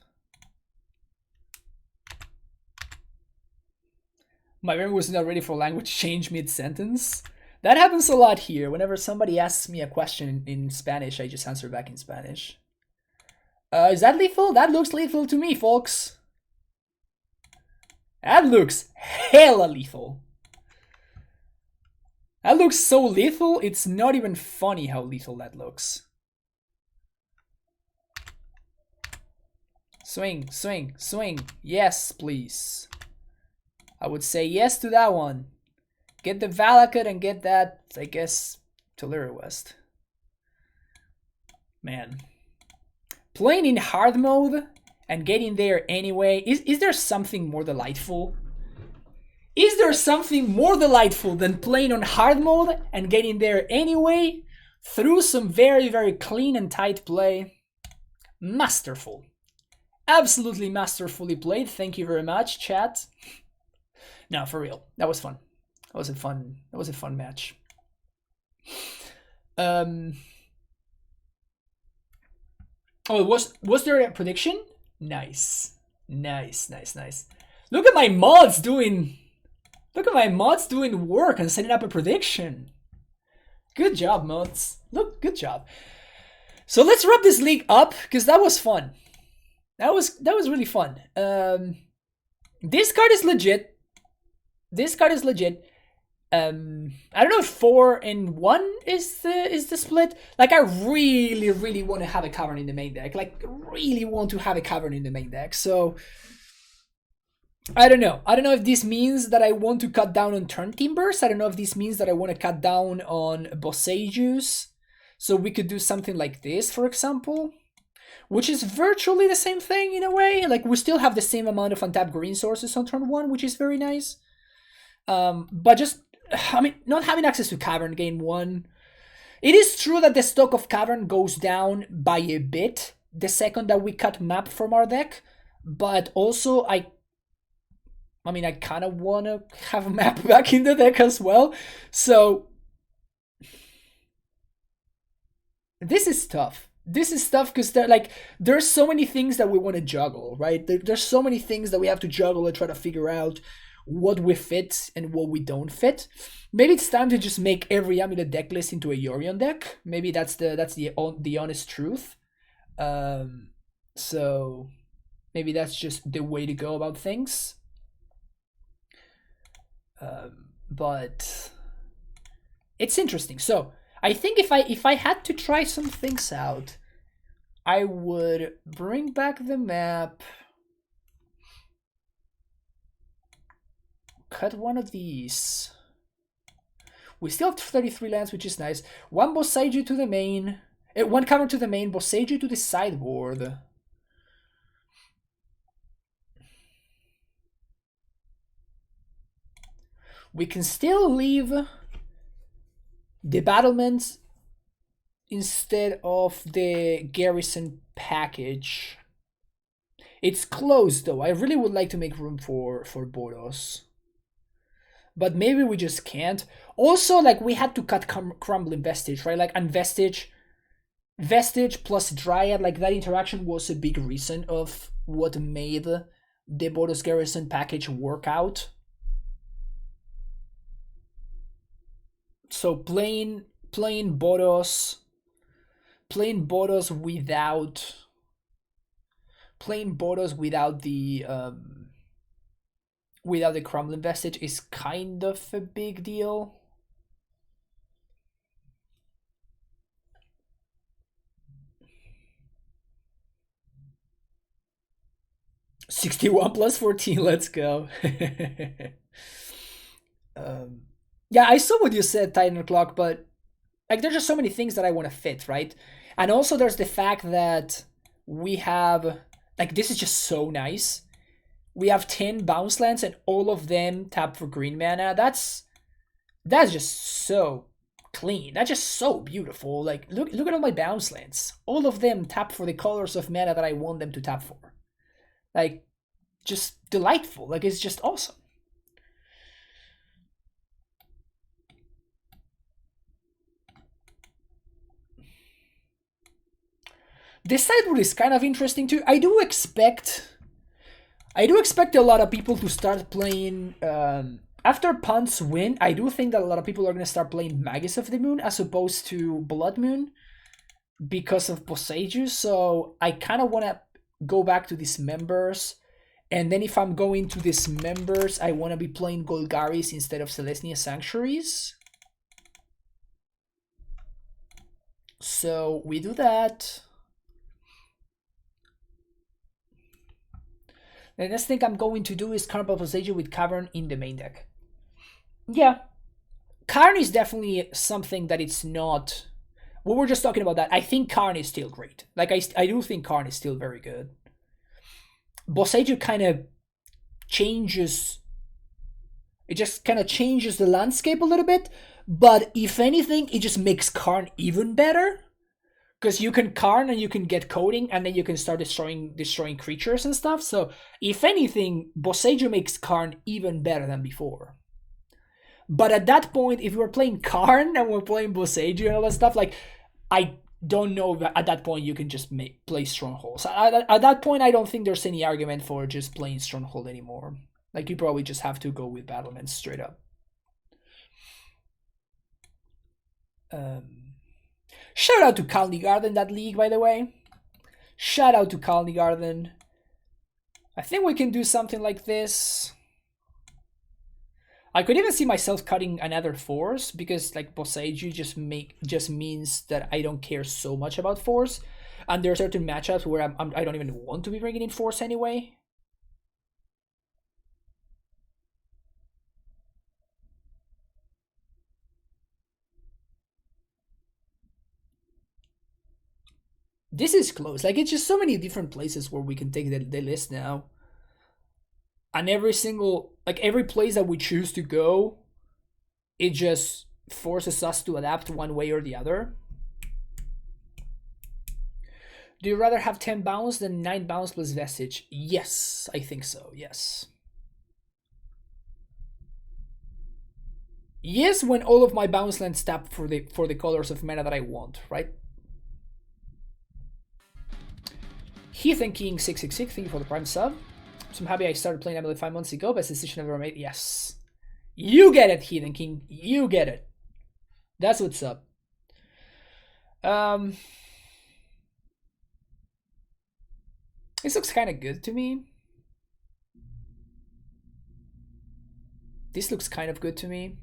My memory was not ready for language change mid-sentence. That happens a lot here. Whenever somebody asks me a question in Spanish, I just answer back in Spanish. Is that lethal? That looks lethal to me, folks. That looks hella lethal. That looks so lethal, it's not even funny how lethal that looks. Swing, swing, swing. Yes, please. I would say yes to that one. Get the Valakut and get that, I guess, to Lurrus West. Man. Playing in hard mode and getting there anyway, is there something more delightful? Is there something more delightful than playing on hard mode and getting there anyway through some very clean and tight play? Masterful. Absolutely masterfully played. Thank you very much, chat. No, for real. That was fun. That was a fun match. Oh, was there a prediction? Nice. Look at my mods doing work and setting up a prediction. Good job, mods. Good job. So let's wrap this league up, because that was fun. That was really fun. This card is legit. I don't know if 4 and 1 is the split. Like, I really want to have a cavern in the main deck. So I don't know. I don't know if this means that I want to cut down on Turntimbers. I don't know if this means that I want to cut down on Boseijus. So we could do something like this, for example, which is virtually the same thing in a way. Like, we still have the same amount of untapped green sources on turn 1, which is very nice. But just, I mean, not having access to Cavern game 1. It is true that the stock of Cavern goes down by a bit the second that we cut map from our deck. But also, I kind of want to have map back in the deck as well. So this is tough. Because there's so many things that we want to juggle, right? There's so many things that we have to juggle and try to figure out what we fit and what we don't fit. Maybe it's time to just make every Amulet deck list into a Yorion deck. Maybe that's the honest truth. So maybe that's just the way to go about things. But it's interesting. So I think if I had to try some things out, I would bring back the map, cut one of these. We still have 33 lands, which is nice. One Boseiju to the main, one counter to the main, Boseiju to the sideboard. We can still leave the battlements instead of the garrison package. It's closed though. I really would like to make room for Boros. But maybe we just can't. Also, like, we had to cut Crumbling Vestige, right? Like, and Vestige plus Dryad, like, that interaction was a big reason of what made the Boros Garrison package work out. So playing Boros without the Crumbling Vestige is kind of a big deal. $61 plus 14, let's go. Yeah, I saw what you said, Titan Clock, but like there's just so many things that I want to fit, right? And also there's the fact that we have, like, this is just so nice. We have 10 bounce lands and all of them tap for green mana. That's just so clean. That's just so beautiful. Like, look at all my bounce lands. All of them tap for the colors of mana that I want them to tap for. Like, just delightful. Like, it's just awesome. This sideboard is kind of interesting too. I do expect a lot of people to start playing after Punt's win. I do think that a lot of people are going to start playing Magus of the Moon as opposed to Blood Moon because of Boseiju. So I kind of want to go back to these members, and then if I'm going to these members, I want to be playing Golgaris instead of Celestia Sanctuaries. So we do that. The next thing I'm going to do is Karn Boseiju with Cavern in the main deck. Yeah. Karn is definitely something that it's not... We were just talking about that. I think Karn is still great. Like, I do think Karn is still very good. Boseiju kind of changes... It just kind of changes the landscape a little bit. But if anything, it just makes Karn even better. Because you can Karn and you can get coding, and then you can start destroying creatures and stuff. So, if anything, Boseiju makes Karn even better than before. But at that point, if we're playing Karn and we're playing Boseiju and all that stuff, like, I don't know that at that point you can just play Stronghold. So at that point, I don't think there's any argument for just playing Stronghold anymore. Like, you probably just have to go with Battlements straight up. Shout out to Colony Garden, that league, by the way. Shout out to Colony Garden. I think we can do something like this. I could even see myself cutting another force, because like Boseiju just means that I don't care so much about force, and there are certain matchups where I don't even want to be bringing in force anyway. This is close. Like, it's just so many different places where we can take the list now. And every place that we choose to go, it just forces us to adapt one way or the other. Do you rather have 10 bounce than 9 bounce plus Vestige? Yes, I think so, yes. Yes, when all of my bounce lands tap for the colors of mana that I want, right? Heathen King 666, thank you for the prime sub. So I'm happy I started playing Amulet 5 months ago. Best decision I've ever made. Yes. You get it, Heathen King. You get it. That's what's up. This looks kind of good to me. This looks kind of good to me.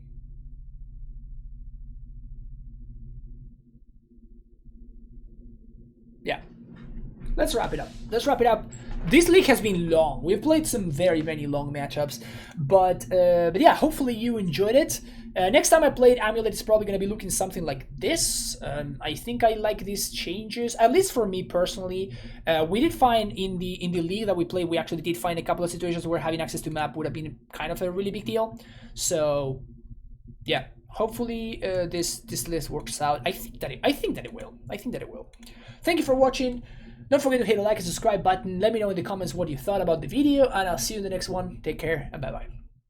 let's wrap it up. This league has been long. We've played some very, very long matchups, but yeah, hopefully you enjoyed it. Next time I played Amulet, it's probably going to be looking something like this. I think I like these changes, at least for me personally. We did find in the league that we played, we actually did find a couple of situations where having access to map would have been kind of a really big deal. So yeah, hopefully this list works out. I think that it will. Thank you for watching. Don't forget to hit the like and subscribe button. Let me know in the comments what you thought about the video, and I'll see you in the next one. Take care and bye bye.